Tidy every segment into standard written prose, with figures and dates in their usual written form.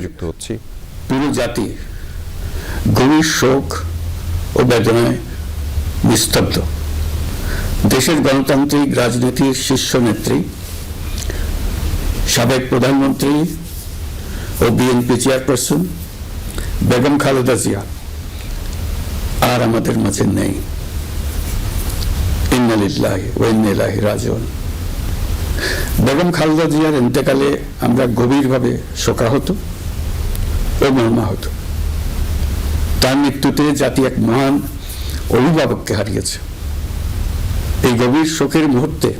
যুক্ত হচ্ছি। পুরো জাতি গভীর শোক ও বেদনায় নিস্তব্ধ। দেশের গণতান্ত্রিক রাজনীতির শীর্ষ নেত্রী, সাবেক প্রধানমন্ত্রী ও বিএনপি চেয়ারপারসন বেগম খালেদা জিয়া আর আমাদের মাঝে নেই। ইন্না লিল্লাহি ওয়া ইন্না ইলাইহি রাজিউন। বেগম খালেদা জিয়ার ইন্তেকালে আমরা গভীরভাবে শোকাহত ও মর্মাহত। তার মৃত্যুতে জাতি এক মহান অভিভাবককে হারিয়েছে। এই গভীর শোকের মুহূর্তে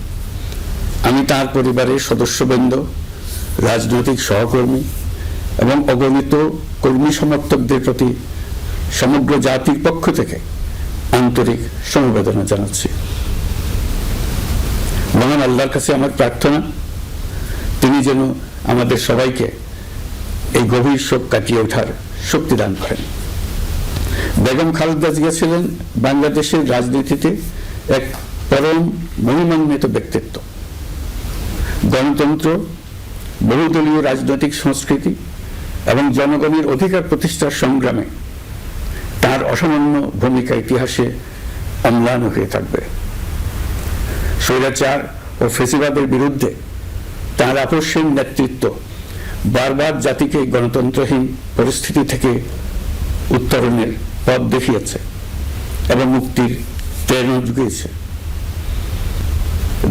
আমি তার পরিবারের সদস্যবৃন্দ, রাজনৈতিক সহকর্মী এবং অগণিত কর্মী সমর্থকদের প্রতি সমগ্র জাতির পক্ষ থেকে আন্তরিক সমবেদনা জানাচ্ছি। মহান আল্লাহর কাছে আমার প্রার্থনা, তিনি যেন আমাদের সবাইকে এই গভীর শোক কাটিয়ে ওঠার শক্তি দান করেন। বেগম খালেদা জিয়া ছিলেন বাংলাদেশের রাজনীতিতে এক পরম মহিমান্বিত ব্যক্তিত্ব। গণতন্ত্র, বহুদলীয় রাজনৈতিক সংস্কৃতি এবং জনগণের অধিকার প্রতিষ্ঠার সংগ্রামে তার অসামান্য ভূমিকা ইতিহাসে অম্লান হয়ে থাকবে। স্বৈরাচার ও ফ্যাসিবাদের বিরুদ্ধে তার আপসহীন নেতৃত্ব বারবার জাতিকে গণতন্ত্রহীন পরিস্থিতি থেকে উত্তরণের পথ দেখিয়েছে এবং মুক্তির প্রেরণা জুগিয়েছে।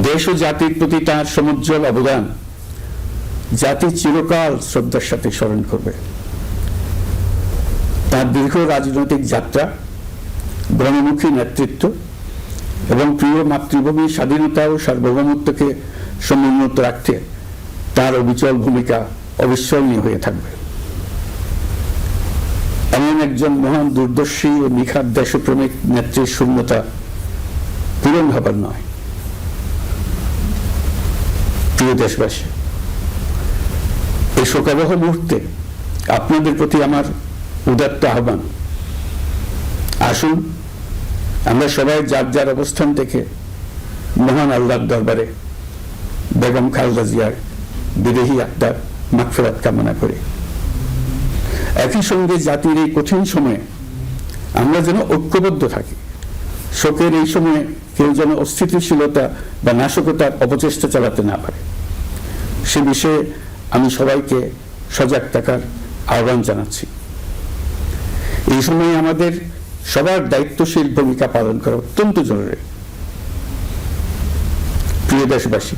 দেশ ও জাতির প্রতি তার সমুজ্জ্বল অবদান জাতি চিরকাল শ্রদ্ধার সাথে স্মরণ করবে। তার দীর্ঘ রাজনৈতিক যাত্রা, গণমুখী নেতৃত্ব এবং প্রিয় মাতৃভূমির স্বাধীনতা ও সার্বভৌমত্বকে সমুন্নত রাখতে তার অবিচল ভূমিকা অবিস্মরণীয় হয়ে থাকবে। এমন একজন মহান দূরদর্শী ও নিখাদ দেশপ্রেমিক নেত্রীর শূন্যতা পূরণ হবার নয়। প্রিয় দেশবাসী, এই শোকাবহ মুহূর্তে আপনাদের প্রতি আমার উদাত্ত আহ্বান, আসুন আমরা সবাই যার যার অবস্থান থেকে মহান আল্লাহর দরবারে বেগম খালেদা জিয়ার বিদেহী আত্মার মাগফিরাত কামনা করি। একই সঙ্গে জাতির এই কঠিন সময়ে আমরা যেন ঐক্যবদ্ধ থাকি। শোকের এই সময়ে কেউ যেন অস্থিতিশীলতা বা নাশকতার অপচেষ্টা চালাতে না পারে, সে বিষয়ে আমি সবাইকে সজাগ থাকার আহ্বান জানাচ্ছি। এই সময়ে আমাদের সবার দায়িত্বশীল ভূমিকা পালন করা অত্যন্ত জরুরি। প্রিয় দেশবাসী,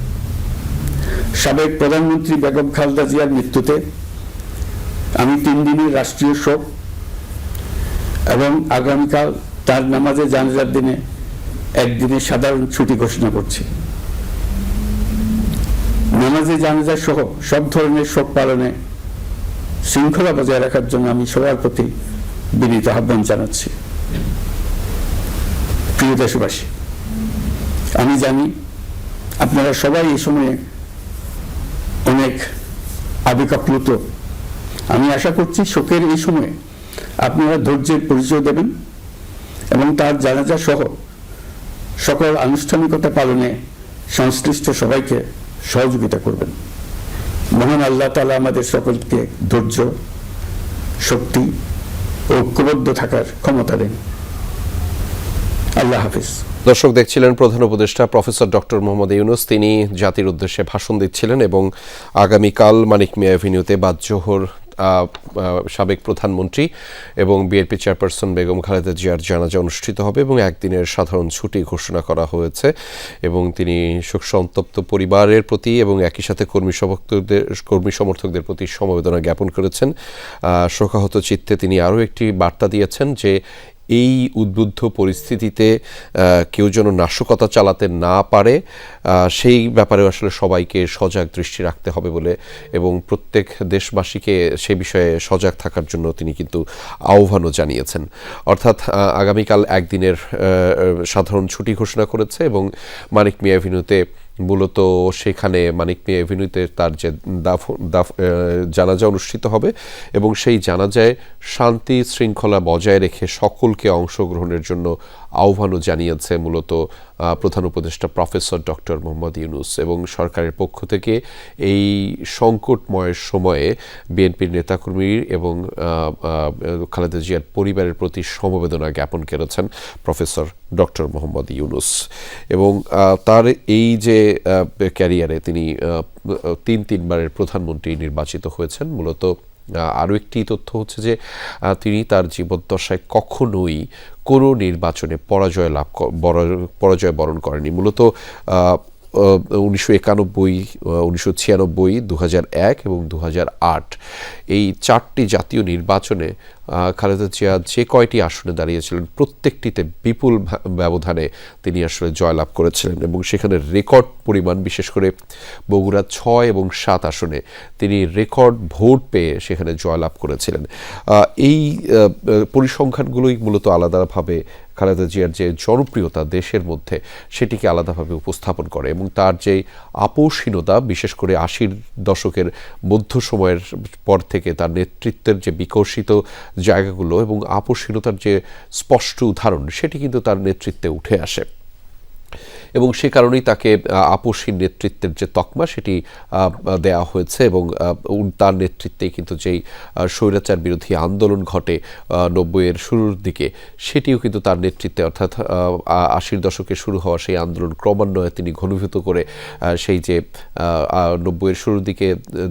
সাবেক প্রধানমন্ত্রী বেগম খালেদা জিয়ার মৃত্যুতে আমি 3 দিনের রাষ্ট্রীয় শোক এবং আগামীকাল তার নামাজে জানাজার দিনে একদিনের সাধারণ ছুটি ঘোষণা করছি। নামাজে জানাজা সহ সব ধরনের শোক পালনে শৃঙ্খলা বজায় রাখার জন্য আমি সবার প্রতি বিনীত আহ্বান জানাচ্ছি। প্রিয় দেশবাসী, আমি জানি আপনারা সবাই এই সময়ে অনেক আবেগাপ্লুত। আমি আশা করছি শোকের এই সময়ে আপনারা ধৈর্যের পরিচয় দেবেন এবং তার জানাজা সহ সকল আনুষ্ঠানিকতা পালনে সংশ্লিষ্ট সবাইকে সহযোগিতা করবেন। মহান আল্লাহ তাআলা আমাদের সকলকে ধৈর্য, শক্তি ও ঐক্যবদ্ধ থাকার ক্ষমতা দেন। আল্লাহ হাফিজ। দর্শক দেখছিলেন প্রধান উপদেষ্টা প্রফেসর ডক্টর মোহাম্মদ ইউনূস। তিনি জাতির উদ্দেশ্যে ভাষণ দিচ্ছিলেন এবং আগামীকাল মানিক মিয়া এভিনিউতে বাদজোহর সাবেক প্রধানমন্ত্রী এবং বিএনপি চেয়ারপারসন বেগম খালেদা জিয়ার জানাজা অনুষ্ঠিত হবে এবং একদিনের সাধারণ ছুটি ঘোষণা করা হয়েছে এবং তিনি শোকসন্তপ্ত পরিবারের প্রতি এবং একই সাথে কর্মী সমর্থকদের প্রতি সমবেদনা জ্ঞাপন করেছেন। শোকাহত চিত্তে তিনি আরও একটি বার্তা দিয়েছেন যে এই উদ্বুদ্ধ পরিস্থিতিতে কেউ যেন নাশকতা চালাতে না পারে, সেই ব্যাপারে আসলে সবাইকে সজাগ দৃষ্টি রাখতে হবে বলে এবং প্রত্যেক দেশবাসীকে সে বিষয়ে সজাগ থাকার জন্য তিনি কিন্তু আহ্বানও জানিয়েছেন। অর্থাৎ আগামীকাল একদিনের সাধারণ ছুটি ঘোষণা করেছে এবং মানিক মিয়া এভিনিউতে মূলত সেখানে মানিক মিয়া এভিনিউতে তার যে জানাজা অনুষ্ঠিত হবে এবং সেই জানাজায় শান্তি শৃঙ্খলা বজায় রেখে সকলকে অংশগ্রহণের জন্য আহ্বানও জানিয়েছে মূলত প্রধান উপদেষ্টা প্রফেসর ডক্টর মোহাম্মদ ইউনূস, এবং সরকারের পক্ষ থেকে এই সংকটময় সময়ে বিএনপির নেতাকর্মী এবং খালেদা জিয়ার পরিবারের প্রতি সমবেদনা জ্ঞাপন করেছেন প্রফেসর ডক্টর মোহাম্মদ ইউনূস। এবং তার এই যে ক্যারিয়ারে তিনি তিনবারের প্রধানমন্ত্রী নির্বাচিত হয়েছেন। মূলত আরও একটি তথ্য হচ্ছে যে তিনি তার জীবদ্দশায় কখনোই কোনো নির্বাচনে পরাজয় বরণ করেনি। মূলত 1991, 1996, 2001 এবং 2008 এই 4টি জাতীয় নির্বাচনে খালেদা জিয়া যে কয়টি আসনে দাঁড়িয়েছিলেন প্রত্যেকটিতে বিপুল ব্যবধানে তিনি আসলে জয়লাভ করেছিলেন, এবং সেখানে রেকর্ড পরিমাণ, বিশেষ করে বগুড়া 6 এবং 7 আসনে তিনি রেকর্ড ভোট পেয়ে সেখানে জয়লাভ করেছিলেন। এই পরিসংখ্যানগুলোই মূলত আলাদাভাবে খালেদা জিয়ার যে জনপ্রিয়তা দেশের মধ্যে সেটিকে আলাদাভাবে উপস্থাপন করে, এবং তার যে আপোষহীনতা, বিশেষ করে 80-র দশকের মধ্য সময়ের পর থেকে তার নেতৃত্বের যে বিকশিত জায়গাগুলো এবং আপোষহীনতার যে স্পষ্ট উদাহরণ, সেটি কিন্তু তার নেতৃত্বে উঠে আসে। এবং সে কারণেই তাকে আপোষহীন নেতৃত্বের যে তকমা সেটি দেয়া হয়েছে, এবং তার নেতৃত্বেই কিন্তু যেই স্বৈরাচার বিরোধী আন্দোলন ঘটে 90-এর শুরুর দিকে, সেটিও কিন্তু তার নেতৃত্বে, অর্থাৎ 80-র দশকে শুরু হওয়া সেই আন্দোলন ক্রমান্বয়ে তিনি ঘনীভূত করে সেই যে 90-এর শুরুর দিকে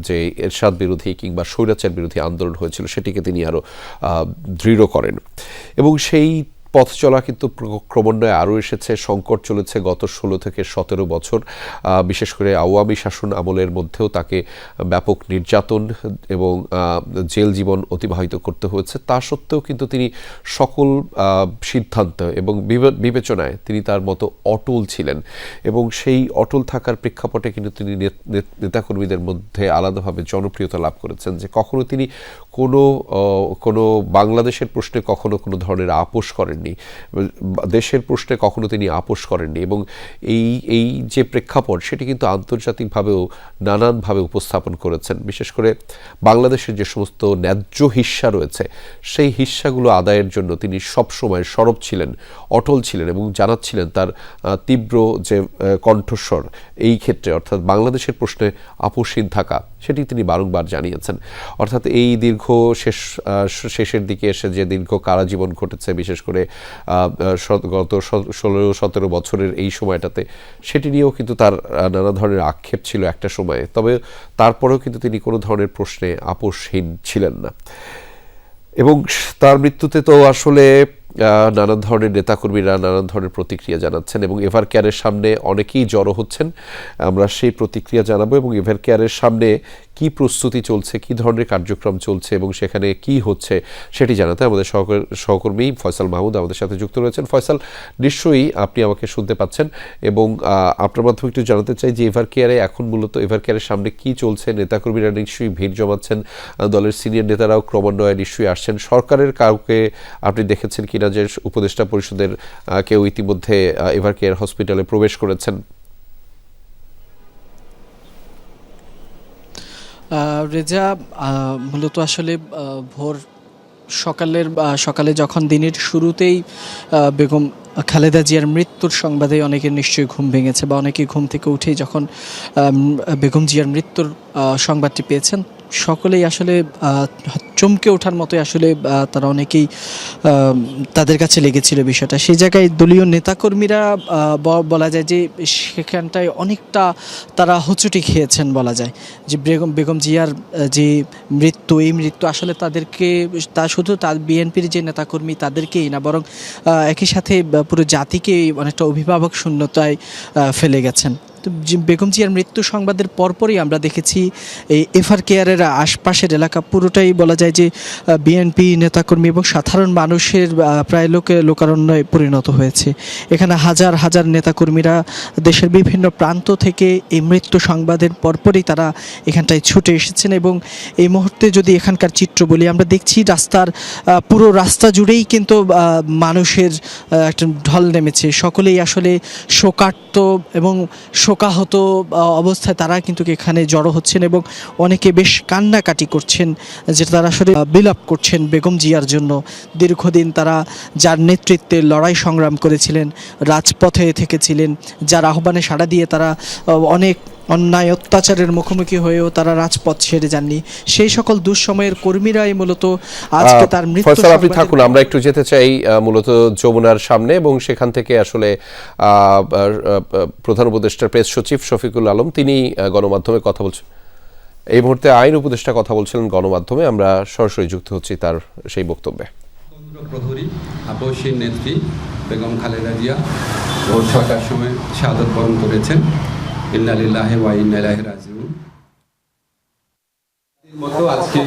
যে এরশাদ বিরোধী কিংবা স্বৈরাচার বিরোধী আন্দোলন হয়েছিল সেটিকে তিনি আরও দৃঢ় করেন। এবং সেই পথ চলা কিন্তু ক্রমান্বয়ে আরও এসেছে। সংকট চলেছে গত 16 থেকে 17 বছর, বিশেষ করে আওয়ামী শাসন আমলের মধ্যেও তাকে ব্যাপক নির্যাতন এবং জেল জীবন অতিবাহিত করতে হয়েছে। তা সত্ত্বেও কিন্তু তিনি সকল সিদ্ধান্ত এবং বিবেচনায় তিনি তার মতো অটল ছিলেন, এবং সেই অটল থাকার প্রেক্ষাপটে কিন্তু তিনি নেতাকর্মীদের মধ্যে আলাদাভাবে জনপ্রিয়তা লাভ করেছেন, যে কখনো তিনি কোনো বাংলাদেশের প্রশ্নে কখনো কোনো ধরনের আপোষ করেননি, দেশের প্রশ্নে কখনো তিনি আপোষ করেননি। এবং এই যে প্রেক্ষাপট সেটি কিন্তু আন্তর্জাতিকভাবেও নানানভাবে উপস্থাপন করেছেন। বিশেষ করে বাংলাদেশের যে সমস্ত ন্যায্য হিস্যা রয়েছে সেই হিস্যাগুলো আদায়ের জন্য তিনি সবসময় সরব ছিলেন, অটল ছিলেন, এবং জানাচ্ছিলেন তার তীব্র যে কণ্ঠস্বর এই ক্ষেত্রে, অর্থাৎ বাংলাদেশের প্রশ্নে আপোষহীন থাকা, সেটি তিনি বারংবার জানিয়েছেন। অর্থাৎ এই দীর্ঘ শেষের দিকে এসে যে দীর্ঘ কারাজীবন ঘটেছে, বিশেষ করে গত 16-17 বছরের এই সময়টাতে, সেটি নিয়েও কিন্তু তার নানা ধরনের আক্ষেপ ছিল একটা সময়ে। তবে তারপরেও কিন্তু তিনি কোনো ধরনের প্রশ্নে আপোষহীন ছিলেন না। এবং তার মৃত্যুতে তো আসলে নানান ধরনের নেতাকর্মীরা নানান ধরনের প্রতিক্রিয়া জানাচ্ছেন, এবং এভার কেয়ারের সামনে অনেকেই জড়ো হচ্ছেন। আমরা সেই প্রতিক্রিয়া জানাবো, এবং এভার কেয়ারের সামনে কি প্রস্তুতি চলছে, কি ধরনের কার্যক্রম চলছে এবং সেখানে কি হচ্ছে সেটি জানাতে আমাদের সহকর্মী ফয়সাল মাহমুদ আমাদের সাথে যুক্ত রয়েছেন। ফয়সাল, নিশ্চয়ই আপনি আমাকে শুনতে পাচ্ছেন, এবং আপনার মাধ্যমে একটু জানাতে চাই যে এভার কেয়ারে এখন মূলত এভার কেয়ারের সামনে কি চলছে। নেতাকর্মীরা নিশ্চয়ই ভিড় জমাচ্ছেন, দলের সিনিয়র নেতারাও ক্রমান্বয়ে নিশ্চয়ই আসছেন। সরকারের কাউকে আপনি দেখেছেন কিনা যে উপদেষ্টা পরিষদের কেউ ইতিমধ্যে এভার কেয়ার হসপিটালে প্রবেশ করেছেন? রেজা, মূলত আসলে ভোর সকালে যখন দিনের শুরুতেই বেগম খালেদা জিয়ার মৃত্যুর সংবাদে অনেকের নিশ্চয়ই ঘুম ভেঙেছে, বা অনেকেই ঘুম থেকে উঠেই যখন বেগম জিয়ার মৃত্যুর সংবাদটি পেয়েছেন, সকলেই আসলে চমকে ওঠার মতোই আসলে তারা অনেকেই তাদের কাছে লেগেছিল বিষয়টা। সেই জায়গায় দলীয় নেতাকর্মীরা বলা যায় যে সেখানটায় অনেকটা তারা হোঁচটি খেয়েছেন বলা যায়, যে বেগম জিয়ার যে মৃত্যু, এই মৃত্যু আসলে তাদেরকে, তা শুধু তার বিএনপির যে নেতাকর্মী তাদেরকেই না, বরং একই সাথে পুরো জাতিকে অনেকটা অভিভাবক শূন্যতায় ফেলে গেছেন। তো বেগম জিয়ার মৃত্যু সংবাদের পরপরই আমরা দেখেছি এই এভার কেয়ারের আশপাশের এলাকা পুরোটাই বলা যায় যে বিএনপি নেতাকর্মী এবং সাধারণ মানুষের প্রায় লোকারণ্যে পরিণত হয়েছে। এখানে হাজার হাজার নেতাকর্মীরা দেশের বিভিন্ন প্রান্ত থেকে এই মৃত্যু সংবাদের পরপরই তারা এখানটায় ছুটে এসেছেন, এবং এই মুহূর্তে যদি এখানকার চিত্র বলি, আমরা দেখছি পুরো রাস্তা জুড়েই কিন্তু মানুষের একটা ঢল নেমেছে। সকলেই আসলে শোকার্ত এবং শোকাহত অবস্থায় তারা কিন্তু এখানে জড়ো হচ্ছেন এবং অনেকে বেশ কান্নাকাটি করছেন, যেটা তারা আসলে বিলাপ করছেন বেগম জিয়ার জন্য। দীর্ঘদিন তারা যার নেতৃত্বে লড়াই সংগ্রাম করেছিলেন, রাজপথে থেকেছিলেন, যার আহ্বানে সাড়া দিয়ে তারা অনেক অন্যায় অত্যাচারের মুখোমুখি হয়েও তারা রাজপথ ছেড়ে যাননি, সেই সকল দুঃসময়ের কর্মীরাই মূলত আজকে তার মৃত্যু। ফয়সাল, আপনি থাকুন, আমরা একটু যেতে চাই মূলত যমুনার সামনে, এবং সেখান থেকে আসলে প্রধান উপদেষ্টার প্রেস সচিব শফিকুল আলম তিনি গণমাধ্যমে কথা বলছেন। এই মুহূর্তে আইন উপদেষ্টা কথা বলছিলেন গণমাধ্যমে, আমরা সরাসরি যুক্ত হচ্ছি তার সেই বক্তব্যে। প্রহরী আপসীর নেত্রী বেগম খালেদা জিয়া ভোর ৬টার সময় শাহাদত বরণ করেছেন। ইন্না লিল্লাহি ওয়া ইন্না ইলাইহি রাজিউন। মতো আজকে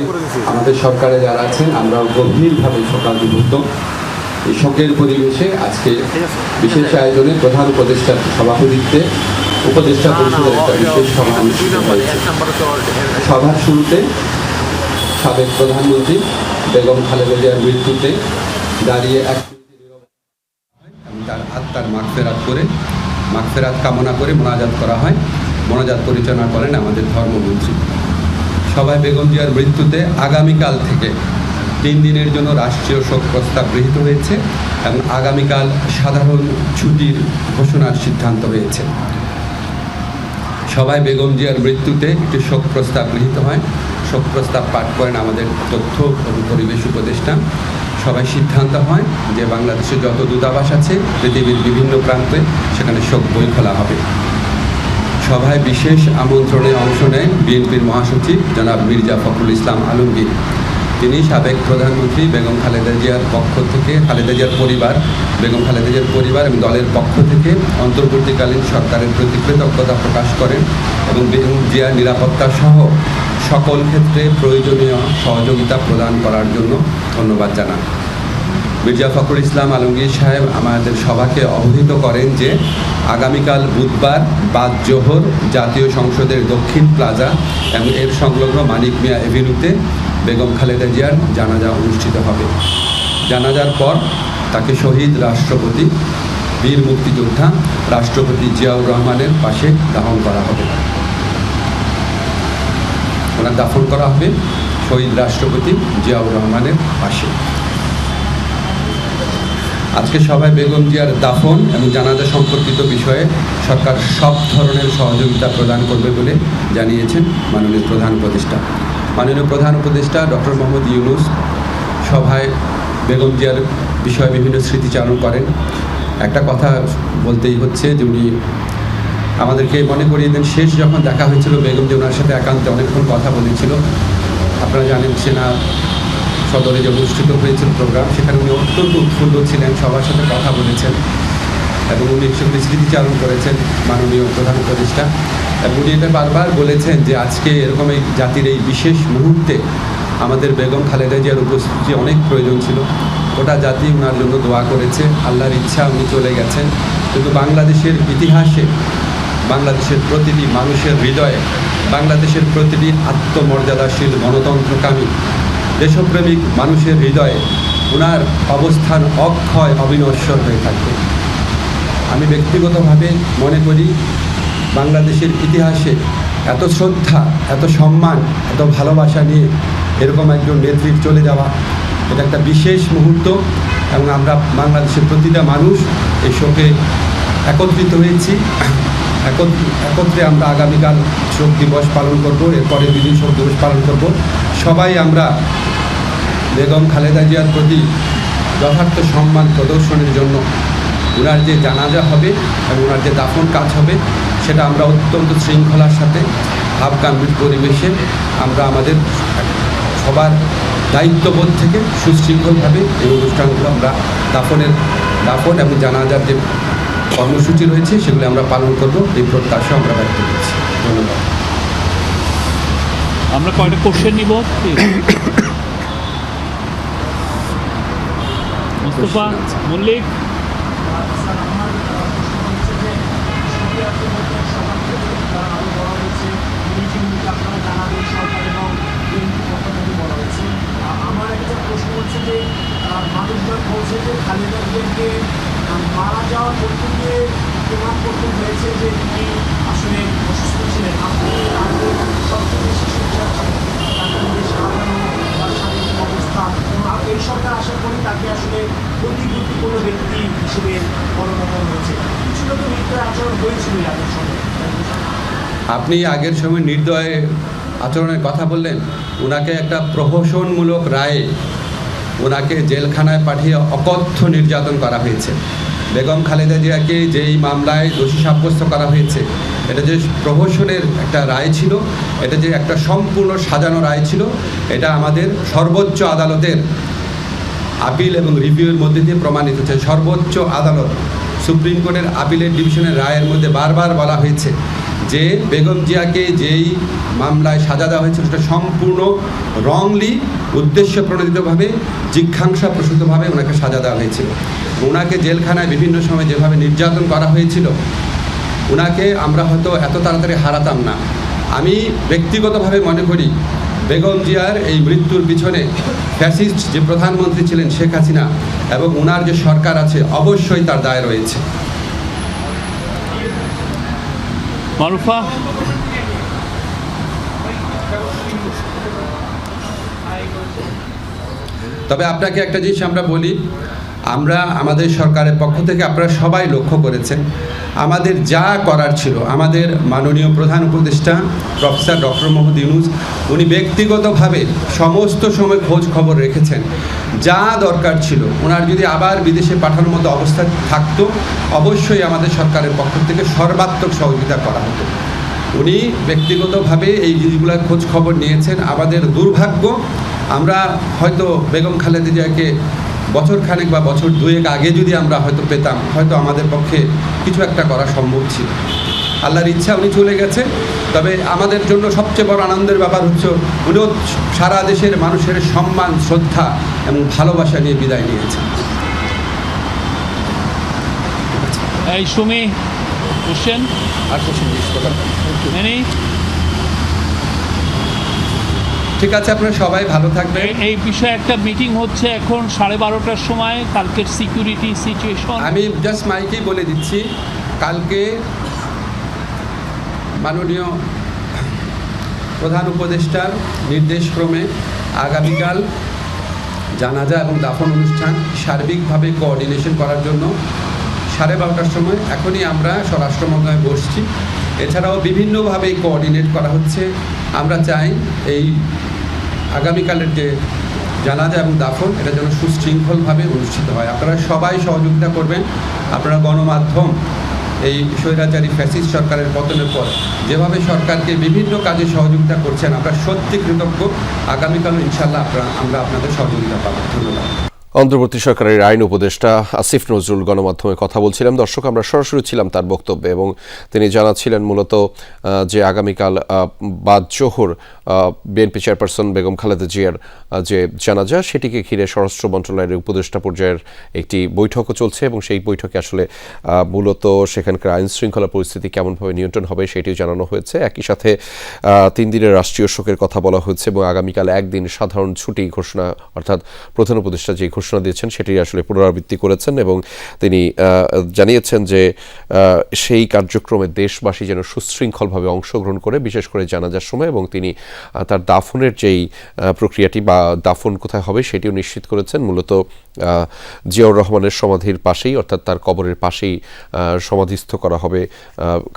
আমাদের সরকারে যারা আছেন আমরাও গভীরভাবে শোকাবিভূত। এই শোকের পরিবেশে আজকে বিশেষ আয়োজনে প্রধান উপদেষ্টার সভাপতিত্বে উপদেষ্টা পরিষদের একটা বিশেষ সভা অনুষ্ঠিত হয়েছে। সভার শুরুতে সাবেক প্রধানমন্ত্রী বেগম খালেদা জিয়ার মৃত্যুতে দাঁড়িয়ে এক তার আত্মার মাগফিরাত কামনা করে মোনাজাত করা হয়। মোনাজাত পরিচালনা করেন আমাদের ধর্মমন্ত্রী। সবাই বেগম জিয়ার মৃত্যুতে আগামীকাল থেকে 3 দিনের জন্য রাষ্ট্রীয় শোক প্রস্তাব গৃহীত হয়েছে এবং আগামীকাল সাধারণ ছুটির ঘোষণার সিদ্ধান্ত হয়েছে। সবাই বেগম জিয়ার মৃত্যুতে একটি শোক প্রস্তাব গৃহীত হয়। শোক প্রস্তাব পাঠ করেন আমাদের তথ্য এবং পরিবেশ উপদেষ্টা। সবাই সিদ্ধান্ত হয় যে বাংলাদেশে যত দূতাবাস আছে পৃথিবীর বিভিন্ন প্রান্তে সেখানে শোক বই খোলা হবে। সভায় বিশেষ আমন্ত্রণে অংশ নেন বিএনপির মহাসচিব জনাব মির্জা ফখরুল ইসলাম আলমগীর। তিনি সাবেক প্রধানমন্ত্রী বেগম খালেদা জিয়ার পক্ষ থেকে বেগম খালেদা জিয়ার পরিবার এবং দলের পক্ষ থেকে অন্তর্বর্তীকালীন সরকারের প্রতি কৃতজ্ঞতা প্রকাশ করেন এবং বেগম জিয়ার নিরাপত্তা সহ সকল ক্ষেত্রে প্রয়োজনীয় সহযোগিতা প্রদান করার জন্য ধন্যবাদ জানান। মির্জা ফখরুল ইসলাম আলমগীর সাহেব আমাদের সভাকে অবহিত করেন যে আগামীকাল বুধবার বাদ জোহর জাতীয় সংসদের দক্ষিণ প্লাজা এবং এর সংলগ্ন মানিক মিয়া এভিনিউতে বেগম খালেদা জিয়ার জানাজা অনুষ্ঠিত হবে। জানাজার পর তাকে শহীদ রাষ্ট্রপতি বীর মুক্তিযোদ্ধা রাষ্ট্রপতি জিয়াউর রহমানের পাশে দাফন করা হবে। ওনার দাফন করা হবে শহীদ রাষ্ট্রপতি জিয়াউর রহমানের পাশে। আজকে সবাই বেগম জিয়ার দাফন এবং জানাজা সম্পর্কিত বিষয়ে সরকার সব ধরনের সহযোগিতা প্রদান করবে বলে জানিয়েছেন মাননীয় প্রধান উপদেষ্টা। মাননীয় প্রধান উপদেষ্টা ডক্টর মোহাম্মদ ইউনূস সভায় বেগম জিয়ার বিষয়ে বিভিন্ন স্মৃতিচারণ করেন। একটা কথা বলতেই হচ্ছে যে উনি আমাদেরকে মনে করিয়ে দেন শেষ যখন দেখা হয়েছিল বেগম জিয়া ওনার সাথে একান্তে অনেকক্ষণ কথা বলেছিল। আপনারা জানেন সেনা সদরে যে অনুষ্ঠিত হয়েছিল প্রোগ্রাম, সেখানে উনি অত্যন্ত উৎফুল্ল ছিলেন, সবার সাথে কথা বলেছেন এবং উনি সেগুলি স্মৃতিচারণ করেছেন মাননীয় প্রধান উপদেষ্টা। এবং উনি এটা বারবার বলেছেন যে আজকে এরকম এই জাতির এই বিশেষ মুহূর্তে আমাদের বেগম খালেদা জিয়ার উপস্থিতি অনেক প্রয়োজন ছিল। গোটা জাতি ওনার জন্য দোয়া করেছে, আল্লাহর ইচ্ছা উনি চলে গেছেন। কিন্তু বাংলাদেশের ইতিহাসে বাংলাদেশের প্রতিটি মানুষের হৃদয়ে বাংলাদেশের প্রতিটি আত্মমর্যাদাশীল গণতন্ত্রকামী দেশপ্রেমিক মানুষের হৃদয়ে ওনার অবস্থান অক্ষয় অবিনশ্বর হয়ে থাকবে। আমি ব্যক্তিগতভাবে মনে করি বাংলাদেশের ইতিহাসে এত শ্রদ্ধা, এত সম্মান, এত ভালোবাসা নিয়ে এরকম একজন নেত্রী চলে যাওয়া এটা একটা বিশেষ মুহূর্ত এবং আমরা বাংলাদেশের প্রতিটা মানুষ এই শোকে একত্রিত হয়েছি। একত্রে আমরা আগামীকাল শোক দিবস পালন করব, এরপরে দুদিন শোক দিবস পালন করব। সবাই আমরা বেগম খালেদা জিয়ার প্রতি যথার্থ সম্মান প্রদর্শনের জন্য ওনার যে জানাজা হবে এবং ওনার যে দাফন কাজ হবে সেটা আমরা অত্যন্ত শৃঙ্খলার সাথে ভাবগাম্ভীর পরিবেশে আমরা আমাদের সবার দায়িত্ববোধ থেকে সুশৃঙ্খলভাবে এই অনুষ্ঠানগুলো আমরা দাফন এবং জানাজার যে কর্মসূচি রয়েছে সেগুলো আমরা পালন করব, এই প্রত্যাশা আমরা ব্যক্ত করছি। ধন্যবাদ। আমরা কয়টা কোশ্চেন নিব? মুস্তফা মল্লিক। আমার একটা প্রশ্ন হচ্ছে যে মানুষজন বলছে যে খালেদা জিয়াকে মারা যাওয়ার মধ্যে দিয়ে প্রমাণ করতে হয়েছে যে তিনি হিসেবে মনোনয়ন হয়েছে, কিছুটা তো মিথ্যা আচরণ হয়েছিল আগের সময়। আপনি আগের সময় নির্দয় আচরণের কথা বললেন, ওনাকে একটা প্রহসনমূলক রায়ে ওনাকে জেলখানায় পাঠিয়ে অকথ্য নির্যাতন করা হয়েছে। বেগম খালেদা জিয়াকে যেই মামলায় দোষী সাব্যস্ত করা হয়েছে, এটা যে প্রহসনের একটা রায় ছিল, এটা যে একটা সম্পূর্ণ সাজানো রায় ছিল, এটা আমাদের সর্বোচ্চ আদালতের আপিল এবং রিভিউয়ের মধ্যে দিয়ে প্রমাণিত হচ্ছে। সর্বোচ্চ আদালত সুপ্রিম কোর্টের আপিলের ডিভিশনের রায়ের মধ্যে বারবার বলা হয়েছে যে বেগম জিয়াকে যেই মামলায় সাজা দেওয়া হয়েছিল সেটা সম্পূর্ণ রংলি, উদ্দেশ্য প্রণোদিতভাবে, জিজ্ঞাসাপ্রসূতভাবে ওনাকে সাজা দেওয়া হয়েছিল। ওনাকে জেলখানায় বিভিন্ন সময় যেভাবে নির্যাতন করা হয়েছিল, ওনাকে আমরা হয়তো এত তাড়াতাড়ি হারাতাম না। আমি ব্যক্তিগতভাবে মনে করি বেগম জিয়ার এই মৃত্যুর পিছনে ফ্যাসিস্ট যে প্রধানমন্ত্রী ছিলেন শেখ হাসিনা এবং ওনার যে সরকার আছে, অবশ্যই তার দায় রয়েছে। মারুফা, তবে আপনাকে একটা জিনিস আমরা বলি, আমরা আমাদের সরকারের পক্ষ থেকে আপনারা সবাই লক্ষ্য করেছেন, আমাদের যা করার ছিল, আমাদের মাননীয় প্রধান উপদেষ্টা প্রফেসর ডক্টর মোহাম্মদ ইউনূস উনি ব্যক্তিগতভাবে সমস্ত সময় খোঁজ খবর রেখেছেন। যা দরকার ছিল, ওনার যদি আবার বিদেশে পাঠানোর মতো অবস্থা থাকতো, অবশ্যই আমাদের সরকারের পক্ষ থেকে সর্বাত্মক সহযোগিতা করা হতো। উনি ব্যক্তিগতভাবে এই জিনিসগুলোর খোঁজ খবর নিয়েছেন। আমাদের দুর্ভাগ্য, আমরা হয়তো বেগম খালেদা জিয়াকে বছরখানেক বা বছর দুয়েক আগে যদি আমরা হয়তো পেতাম, হয়তো আমাদের পক্ষে কিছু একটা করা সম্ভব ছিল। আল্লাহর ইচ্ছা উনি চলে গেছে। তবে আমাদের জন্য সবচেয়ে বড় আনন্দের ব্যাপার হচ্ছে উনিও সারা দেশের মানুষের সম্মান, শ্রদ্ধা এবং ভালোবাসা নিয়ে বিদায় নিয়েছেন। এই সুমি, কোশ্চেন আর কিছু মেনি? ঠিক আছে, আপনারা সবাই ভালো থাকবেন। এই বিষয়ে একটা মিটিং হচ্ছে এখন 12:30টার সময়, কালকের সিকিউরিটি সিচুয়েশন। আমি জাস্ট মাইকেই বলে দিচ্ছি, কালকে মাননীয় প্রধান উপদেষ্টার নির্দেশক্রমে আগামীকাল জানাজা এবং দাফন অনুষ্ঠান সার্বিকভাবে কোঅর্ডিনেশন করার জন্য 12:30টার সময় এখনই আমরা স্বরাষ্ট্র মন্ত্রণালয়ে বসছি। এছাড়াও বিভিন্নভাবে কোঅর্ডিনেট করা হচ্ছে। আমরা চাই এই আগামীকালের যে জানাজা এবং দাফন, এটা যেন সুশৃঙ্খলভাবে অনুষ্ঠিত হয়। আপনারা সবাই সহযোগিতা করবেন। আপনারা গণমাধ্যম এই স্বৈরাচারী ফ্যাসিস্ট সরকারের পতনের পর যেভাবে সরকারকে বিভিন্ন কাজে সহযোগিতা করছেন, আমরা সত্যি কৃতজ্ঞ। আগামীকালও ইনশাল্লাহ আমরা আপনাদের সহযোগিতা পাবো। ধন্যবাদ। অন্তর্বর্তী সরকারের আইন উপদেষ্টা আসিফ নজরুল গণমাধ্যমে কথা বলছিলাম। দর্শক, আমরা সরাসরি ছিলাম তার বক্তব্যে এবং তিনি জানাচ্ছিলেন মূলত যে আগামীকাল বাদ জোহর বিএনপি চেয়ারপারসন বেগম খালেদা জিয়ার যে জানাজা, সেটিকে ঘিরে স্বরাষ্ট্র মন্ত্রণালয়ের উপদেষ্টা পর্যায়ের একটি বৈঠকও চলছে এবং সেই বৈঠকে আসলে মূলত সেখানকার আইন শৃঙ্খলা পরিস্থিতি কেমনভাবে নিয়ন্ত্রণ হবে সেটিও জানানো হয়েছে। একই সাথে 3 দিনের রাষ্ট্রীয় শোকের কথা বলা হয়েছে এবং আগামীকাল একদিন সাধারণ ছুটি ঘোষণা, অর্থাৎ প্রধান উপদেষ্টা যে ঘোষণা দিয়েছেন সেটি আসলে পুনরাবৃত্তি করেছেন এবং তিনি জানিয়েছেন যে সেই কার্যক্রমে দেশবাসী যেন সুশৃঙ্খলভাবে অংশগ্রহণ করে, বিশেষ করে জানাজার সময়, এবং তিনি তার দাফনের যেই প্রক্রিয়াটি বা দাফন কোথায় হবে সেটিও নিশ্চিত করেছেন। মূলত জিয়াউর রহমানের সমাধির পাশেই, অর্থাৎ তার কবরের পাশেই সমাধিস্থ করা হবে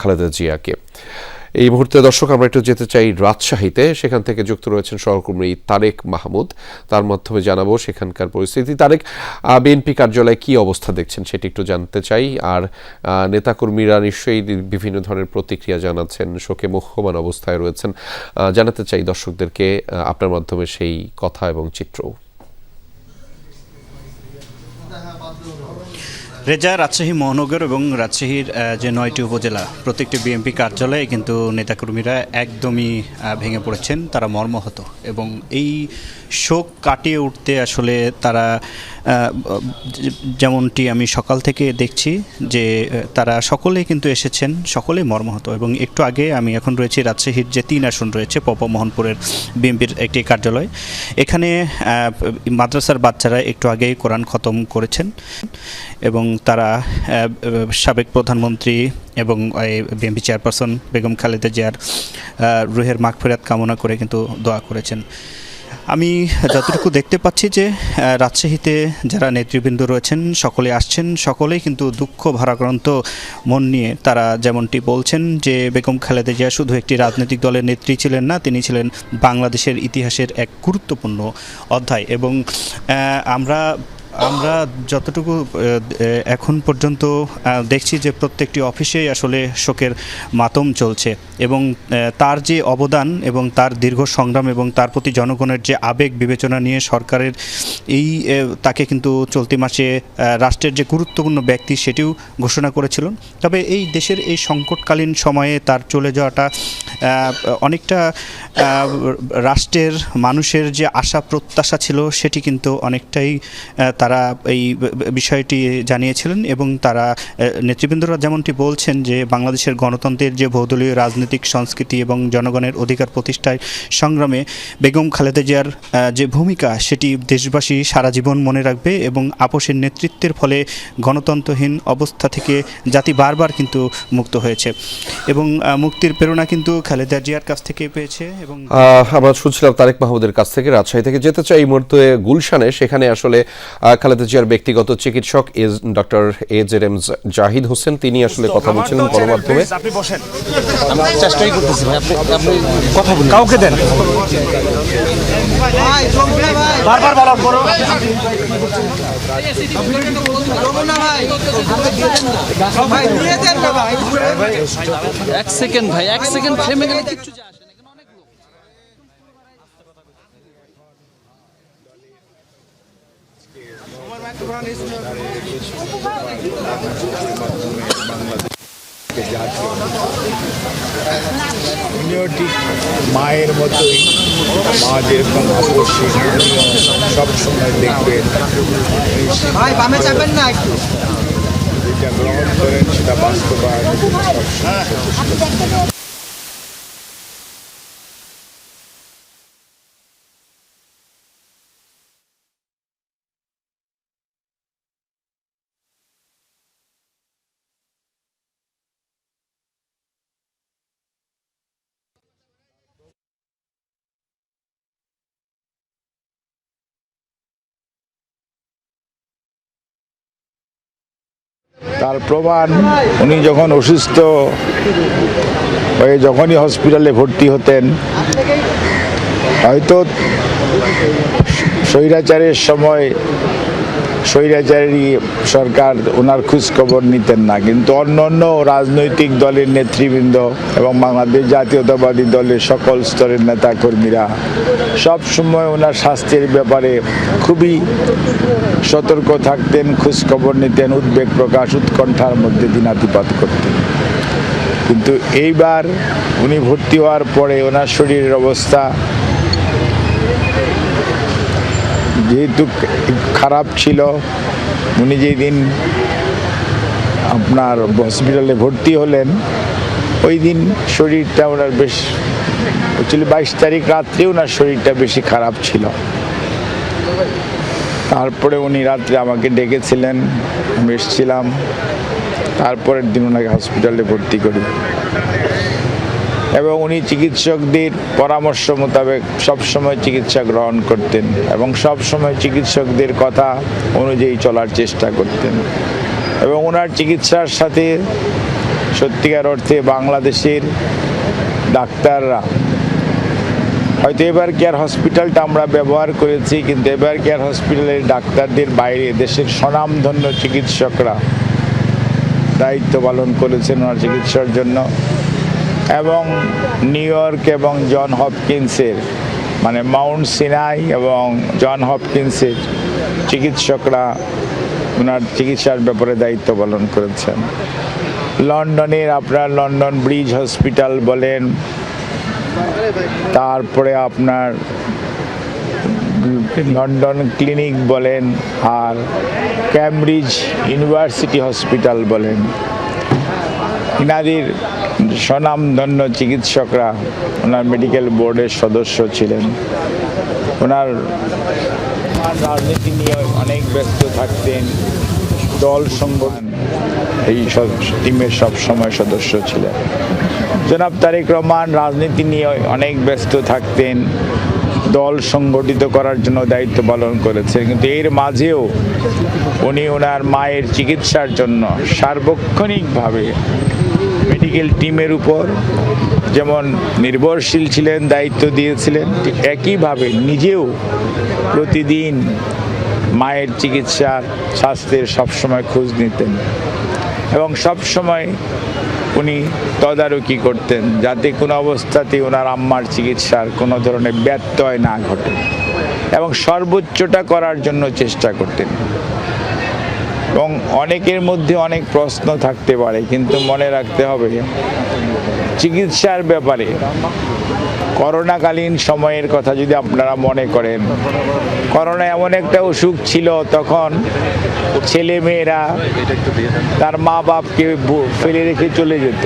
খালেদা জিয়াকে। এই মুহূর্তে দর্শক আমরা একটু যেতে চাই রাজশাহীতে। সেখান থেকে যুক্ত রয়েছেন সহকর্মী তারেক মাহমুদ, তার মাধ্যমে জানাবো সেখানকার পরিস্থিতি। তারেক, বিএনপি কার্যালয়ে কি অবস্থা দেখছেন সেটি একটু জানতে চাই। আর নেতাকর্মীরা নিশ্চয়ই বিভিন্ন ধরনের প্রতিক্রিয়া জানাচ্ছেন, শোকে মুহ্যমান অবস্থায় রয়েছেন। জানাতে চাই দর্শকদেরকে আপনার মাধ্যমে সেই কথা এবং চিত্র। রেজা, রাজশাহী মহানগর এবং রাজশাহীর যে 9টি উপজেলা, প্রত্যেকটি বিএনপি কার্যালয়ে কিন্তু নেতাকর্মীরা একদমই ভেঙে পড়েছেন, তারা মর্মাহত এবং এই শোক কাটিয়ে উঠতে আসলে তারা, যেমনটি আমি সকাল থেকে দেখছি যে তারা সকলেই কিন্তু এসেছেন, সকলেই মর্মাহত। এবং একটু আগে আমি এখন রয়েছি রাজশাহীর যে 3 আসন রয়েছে পপা মোহনপুরের বিএনপির একটি কার্যালয়। এখানে মাদ্রাসার বাচ্চারা একটু আগেই কোরআন খতম করেছেন এবং তারা সাবেক প্রধানমন্ত্রী এবং বিএনপি চেয়ারপারসন বেগম খালেদা জিয়ার রুহের মাগফিরাত কামনা করে কিন্তু দোয়া করেছেন। আমি যতটুকু দেখতে পাচ্ছি যে রাজশাহীতে যারা নেতৃবৃন্দ রয়েছেন সকলে আসছেন, সকলেই কিন্তু দুঃখ ভারাক্রান্ত মন নিয়ে তারা যেমনটি বলছেন যে বেগম খালেদা জিয়া শুধু একটি রাজনৈতিক দলের নেত্রী ছিলেন না, তিনি ছিলেন বাংলাদেশের ইতিহাসের এক গুরুত্বপূর্ণ অধ্যায়। এবং আমরা যতটুকু এখন পর্যন্ত দেখছি যে প্রত্যেকটি অফিসেই আসলে শোকের মাতম চলছে এবং তার যে অবদান এবং তার দীর্ঘ সংগ্রাম এবং তার প্রতি জনগণের যে আবেগ বিবেচনা নিয়ে সরকারের তাকে কিন্তু চলতি মাসে রাষ্ট্রের যে গুরুত্বপূর্ণ ব্যক্তি সেটিও ঘোষণা করেছিল। তবে এই দেশের এই সংকটকালীন সময়ে তার চলে যাওয়াটা অনেকটা রাষ্ট্রের মানুষের যে আশা প্রত্যাশা ছিল সেটি কিন্তু অনেকটাই তারা এই বিষয়টি জানিয়েছিলেন এবং তারা নেতৃবৃন্দরা যেমনটি বলছেন যে বাংলাদেশের গণতন্ত্রের যে বহুদলীয় রাজনৈতিক সংস্কৃতি এবং জনগণের অধিকার প্রতিষ্ঠায় সংগ্রামে বেগম খালেদা জিয়ার যে ভূমিকা সেটি দেশবাসী সারা জীবন মনে রাখবে এবং আপোষের নেতৃত্বের ফলে গণতন্ত্রহীন অবস্থা থেকে জাতি বারবার কিন্তু মুক্ত হয়েছে এবং মুক্তির প্রেরণা কিন্তু খালেদা জিয়ার কাছ থেকে পেয়েছে। এবং আমরা শুনছিলাম তারেক মাহমুদের কাছ থেকে। রাজশাহী থেকে যেতে চাই এই মুহূর্তে গুলশানে, সেখানে আসলে খালেদা জিয়ার ব্যক্তিগত চিকিৎসক ডক্টর AJM জাহিদ হোসেন, তিনি আসলে কথা বলছিলেন গণমাধ্যমে। আপনি বসেন, আমি চেষ্টাই করতেছি ভাই, আপনি কথা বলুন, কাউকে দেন, বারবার বলার পর এক সেকেন্ড ভাই, এক সেকেন্ড থেমে গেলে কিচ্ছু যায় আসে না। উনিও ঠিক মায়ের মতোই, মা যেরকম অবশ্যই সবসময় দেখবেন যেটা গ্রহণ করেন সেটা বাস্তবায়ন সবসময়। তার প্রমাণ উনি যখন অসুস্থ হয়ে যখনই হসপিটালে ভর্তি হতেন, হয়তো স্বৈরাচারের সময় স্বৈরাচারী সরকার ওনার খোঁজ খবর নিতেন না, কিন্তু অন্য অন্য রাজনৈতিক দলের নেতৃবৃন্দ এবং বাংলাদেশ জাতীয়তাবাদী দলের সকল স্তরের নেতাকর্মীরা সব সময় ওনার স্বাস্থ্যের ব্যাপারে খুবই সতর্ক থাকতেন, খোঁজ খবর নিতেন, উদ্বেগ প্রকাশ উৎকণ্ঠার মধ্যে দিনাতিপাত করতেন। কিন্তু এইবার উনি ভর্তি হওয়ার পরে ওনার শরীরের অবস্থা যেহেতু খারাপ ছিল, উনি যেই দিন আপনার হসপিটালে ভর্তি হলেন ওই দিন শরীরটা ওনার বেশ অ্যাকচুয়ালি 22 তারিখ রাত্রে ওনার শরীরটা বেশি খারাপ ছিল। তারপরে উনি রাত্রে আমাকে ডেকেছিলেন, আমি এসেছিলাম, তারপরের দিন ওনাকে হসপিটালে ভর্তি করি এবং উনি চিকিৎসকদের পরামর্শ মোতাবেক সবসময় চিকিৎসা গ্রহণ করতেন এবং সবসময় চিকিৎসকদের কথা অনুযায়ী চলার চেষ্টা করতেন এবং ওনার চিকিৎসার সাথে সত্যিকার অর্থে বাংলাদেশের ডাক্তাররা, হয়তো এবার কেয়ার হসপিটালটা আমরা ব্যবহার করেছি, কিন্তু এবার কেয়ার হসপিটালের ডাক্তারদের বাইরে দেশের স্বনামধন্য চিকিৎসকরা দায়িত্ব পালন করেছেন ওনার চিকিৎসার জন্য এবং নিউ ইয়র্ক এবং জন হপকিন্সের মানে মাউন্ট সিনাই এবং জন হপকিন্সের চিকিৎসকরা ওনার চিকিৎসার ব্যাপারে দায়িত্ব পালন করেছেন। লন্ডনের আপনার লন্ডন ব্রিজ হসপিটাল বলেন, তারপরে আপনার লন্ডন ক্লিনিক বলেন, আর ক্যামব্রিজ ইউনিভার্সিটি হসপিটাল বলেন, ইনাদের স্বনামধন্য চিকিৎসকরা ওনার মেডিকেল বোর্ডের সদস্য ছিলেন। ওনার রাজনীতি নিয়ে অনেক ব্যস্ত থাকতেন, দল সংগঠন এই সব টিমের সব সময় সদস্য ছিলেন। জনাব তারেক রহমান রাজনীতি নিয়ে অনেক ব্যস্ত থাকতেন, দল সংগঠিত করার জন্য দায়িত্ব পালন করেছেন, কিন্তু এর মাঝেও উনি ওনার মায়ের চিকিৎসার জন্য সার্বক্ষণিকভাবে মেডিকেল টিমের উপর যেমন নির্ভরশীল ছিলেন, দায়িত্ব দিয়েছিলেন, ঠিক একইভাবে নিজেও প্রতিদিন মায়ের চিকিৎসার স্বাস্থ্যের সবসময় খোঁজ নিতেন এবং সবসময় উনি তদারকি করতেন যাতে কোনো অবস্থাতেই ওনার আম্মার চিকিৎসার কোনো ধরনের ব্যত্যয় না ঘটে এবং সর্বোচ্চটা করার জন্য চেষ্টা করতেন। এবং অনেকের মধ্যে অনেক প্রশ্ন থাকতে পারে, কিন্তু মনে রাখতে হবে চিকিৎসার ব্যাপারে করোনাকালীন সময়ের কথা যদি আপনারা মনে করেন, করোনা এমন একটা অসুখ ছিল, তখন ছেলে মেয়েরা তার মা বাপকে ফেলে রেখে চলে যেত,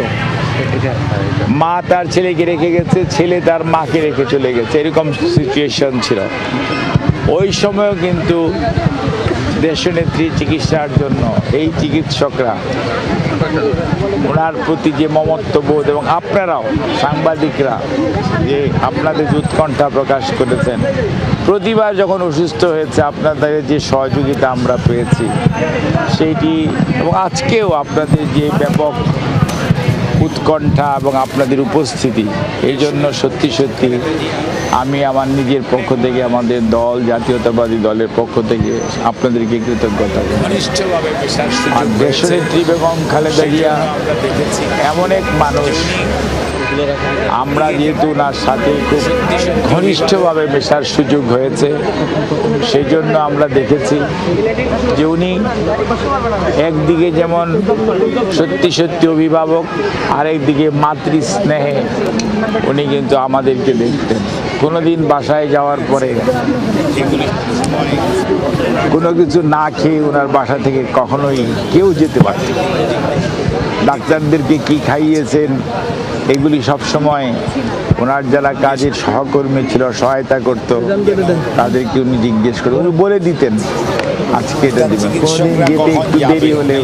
মা তার ছেলেকে রেখে গেছে, ছেলে তার মাকে রেখে চলে গেছে, এরকম সিচুয়েশন ছিল। ওই সময়ও কিন্তু দেশনেত্রী চিকিৎসার জন্য এই চিকিৎসকরা ওনার প্রতি যে মমত্ববোধ এবং আপনারাও সাংবাদিকরা যে আপনাদের উৎকণ্ঠা প্রকাশ করেছেন, প্রতিবার যখন অসুস্থ হয়েছে আপনাদের যে সহযোগিতা আমরা পেয়েছি সেইটি, এবং আজকেও আপনাদের যে ব্যাপক উৎকণ্ঠা এবং আপনাদের উপস্থিতি, এই জন্য সত্যি সত্যি আমি আমার নিজের পক্ষ থেকে, আমাদের দল, জাতীয়তাবাদী দলের পক্ষ থেকে আপনাদেরকে কৃতজ্ঞতা জানাই। আর দেশনেত্রী বেগম খালেদা জিয়া এমন এক মানুষ, আমরা যেহেতু ওনার সাথে খুব ঘনিষ্ঠভাবে মেশার সুযোগ হয়েছে, সেই জন্য আমরা দেখেছি যে উনি একদিকে যেমন সত্যি সত্যি অভিভাবক, আরেকদিকে মাতৃস্নেহে উনি কিন্তু আমাদেরকে দেখতেন। কোনোদিন বাসায় যাওয়ার পরে কোনো কিছু না খেয়ে ওনার বাসা থেকে কখনোই কেউ যেতে পারত না। ডাক্তারদেরকে কি খাইয়েছেন এগুলি সবসময় ওনার যারা কাজের সহকর্মী ছিল, সহায়তা করতো, তাদেরকে উনি জিজ্ঞেস করে উনি বলে দিতেন আজকে এটা দিবেন। কোনোদিন যেতে একটু দেরি হলে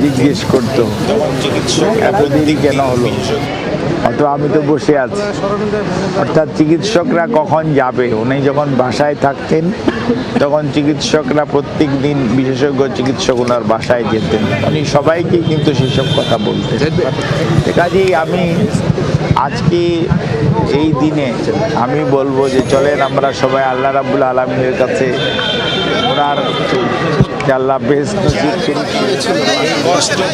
জিজ্ঞেস করতো এত দেরি কেন হলো, অত আমি তো বসে আছি। অর্থাৎ চিকিৎসকরা কখন যাবে, উনি যখন বাসায় থাকতেন তখন চিকিৎসকরা প্রত্যেক দিন বিশেষজ্ঞ চিকিৎসক ওনার বাসায় যেতেন, উনি সবাইকে কিন্তু সেসব কথা বলতেন। কাজেই আমি আজকে এই দিনে আমি বলবো যে চলেন আমরা সবাই আল্লাহ রাব্বুল আলামিনের কাছে ওনার আল্লাহ বেহেশত নসিব করুন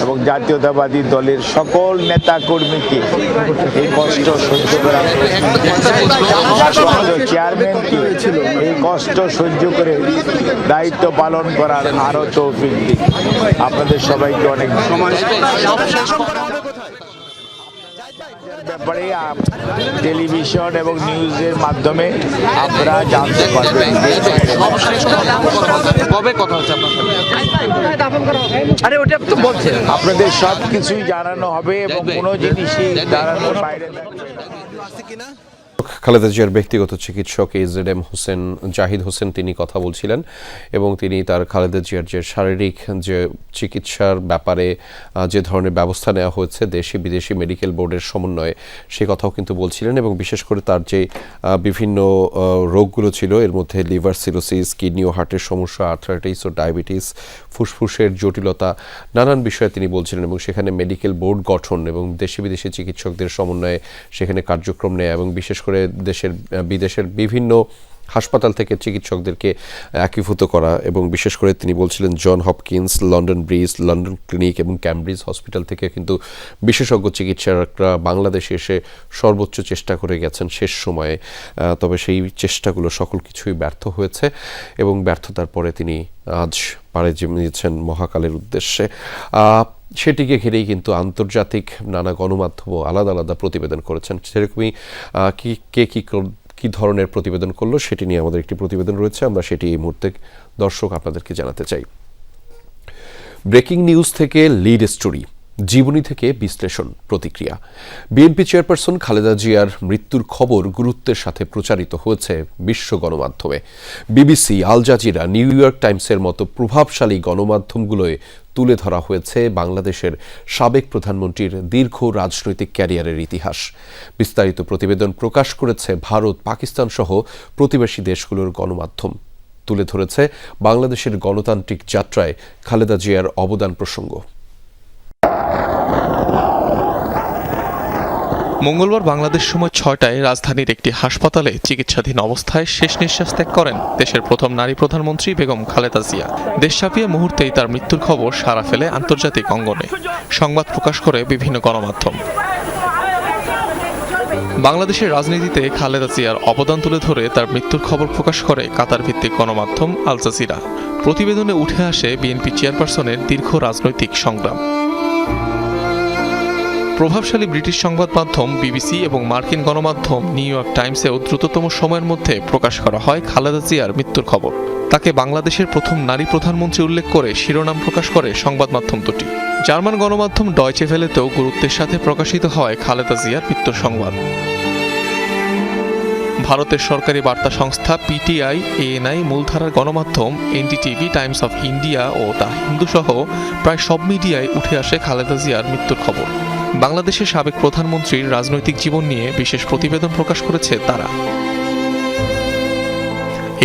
এবং জাতীয়তাবাদী দলের সকল নেতা কর্মীকে এই কষ্ট সহ্য করার, চেয়ারম্যানকে এই কষ্ট সহ্য করে দায়িত্ব পালন করার আরো তৌফিক দিন। আপনাদের সবাইকে অনেক ব্যাপারে টেলিভিশন এবং নিউজের মাধ্যমে আপনারা জানতে পারবেন। আপনাদের সব কিছুই জানানো হবে এবং কোনো জিনিসই জানানোর বাইরে খালেদা জিয়ার ব্যক্তিগত চিকিৎসক AZM জাহিদ হোসেন তিনি কথা বলছিলেন এবং তিনি তার খালেদা জিয়ার যে শারীরিক যে চিকিৎসার ব্যাপারে যে ধরনের ব্যবস্থা নেওয়া হয়েছে দেশি বিদেশি মেডিকেল বোর্ডের সমন্বয়ে, সে কথাও কিন্তু বলছিলেন। এবং বিশেষ করে তার যে বিভিন্ন রোগগুলো ছিল, এর মধ্যে লিভার সিরোসিস, কিডনি ও হার্টের সমস্যা, আর্থ্রাইটিস ও ডায়াবেটিস, ফুসফুসের জটিলতা, নানান বিষয়ে তিনি বলছিলেন। এবং সেখানে মেডিকেল বোর্ড গঠন এবং দেশি বিদেশি চিকিৎসকদের সমন্বয়ে সেখানে কার্যক্রম নেয় এবং বিশেষ করে দেশের বিদেশের বিভিন্ন হাসপাতাল থেকে চিকিৎসকদেরকে একীভূত করা। এবং বিশেষ করে তিনি বলছিলেন John Hopkins, London Bridge, London Clinic এবং ক্যামব্রিজ হসপিটাল থেকে কিন্তু বিশেষজ্ঞ চিকিৎসকরা বাংলাদেশে এসে সর্বোচ্চ চেষ্টা করে গেছেন শেষ সময়ে। তবে সেই চেষ্টাগুলো সকল কিছুই ব্যর্থ হয়েছে এবং ব্যর্থতার পরে তিনি আজ পাড়ি জমিয়েছেন মহাকালের উদ্দেশ্যে। সেটিকে ঘিরেই কিন্তু আন্তর্জাতিক নানা গণমাধ্যমও আলাদা আলাদা প্রতিবেদন করেছেন। সেরকমই কি ধরনের প্রতিবেদন করলো সেটি নিয়ে আমাদের একটি প্রতিবেদন রয়েছে, আমরা সেটি এই মুহূর্তে দর্শক আপনাদেরকে জানাতে চাই। ব্রেকিং নিউজ থেকে লিড স্টোরি। জীবনী থেকে বিশ্লেষণ, প্রতিক্রিয়া। বিএনপি চেয়ারপারসন খালেদা জিয়ার মৃত্যুর খবর গুরুত্বের সাথে প্রচারিত হয়েছে বিশ্ব গণমাধ্যমে। BBC, Al Jazeera, New York টাইমসের মতো প্রভাবশালী গণমাধ্যমগুলোয় তুলে ধরা হয়েছে বাংলাদেশের সাবেক প্রধানমন্ত্রীর দীর্ঘ রাজনৈতিক ক্যারিয়ারের ইতিহাস। বিস্তারিত প্রতিবেদন প্রকাশ করেছে ভারত, পাকিস্তান সহ প্রতিবেশী দেশগুলোর গণমাধ্যম। তুলে ধরেছে বাংলাদেশের গণতান্ত্রিক যাত্রায় খালেদা জিয়ার অবদান প্রসঙ্গ। মঙ্গলবার বাংলাদেশ সময় 6টায় রাজধানীর একটি হাসপাতালে চিকিৎসাধীন অবস্থায় শেষ নিঃশ্বাস ত্যাগ করেন দেশের প্রথম নারী প্রধানমন্ত্রী বেগম খালেদা জিয়া। দেশ ছাপিয়ে মুহূর্তেই তার মৃত্যুর খবর সাড়া ফেলে আন্তর্জাতিক অঙ্গনে। সংবাদ প্রকাশ করে বিভিন্ন গণমাধ্যম। বাংলাদেশের রাজনীতিতে খালেদা জিয়ার অবদান তুলে ধরে তার মৃত্যুর খবর প্রকাশ করে কাতার ভিত্তিক গণমাধ্যম আল জাজিরা। প্রতিবেদনে উঠে আসে বিএনপি চেয়ারপারসনের দীর্ঘ রাজনৈতিক সংগ্রাম। প্রভাবশালী ব্রিটিশ সংবাদ মাধ্যম বিবিসি এবং মার্কিন গণমাধ্যম নিউ ইয়র্ক টাইমসেও দ্রুততম সময়ের মধ্যে প্রকাশ করা হয় খালেদা জিয়ার মৃত্যুর খবর। তাকে বাংলাদেশের প্রথম নারী প্রধানমন্ত্রী উল্লেখ করে শিরোনাম প্রকাশ করে সংবাদ মাধ্যম দুটি। জার্মান গণমাধ্যম ডয়চে ভেলেতেও গুরুত্বের সাথে প্রকাশিত হয় খালেদা জিয়ার মৃত্যুর সংবাদ। ভারতের সরকারি বার্তা সংস্থা পিটিআই, এএনআই, মূলধারার গণমাধ্যম এনডিটিভি, টাইমস অফ ইন্ডিয়া ও দ্য হিন্দু সহ প্রায় সব মিডিয়ায় উঠে আসে খালেদা জিয়ার মৃত্যুর খবর। বাংলাদেশের সাবেক প্রধানমন্ত্রীর রাজনৈতিক জীবন নিয়ে বিশেষ প্রতিবেদন প্রকাশ করেছে তারা।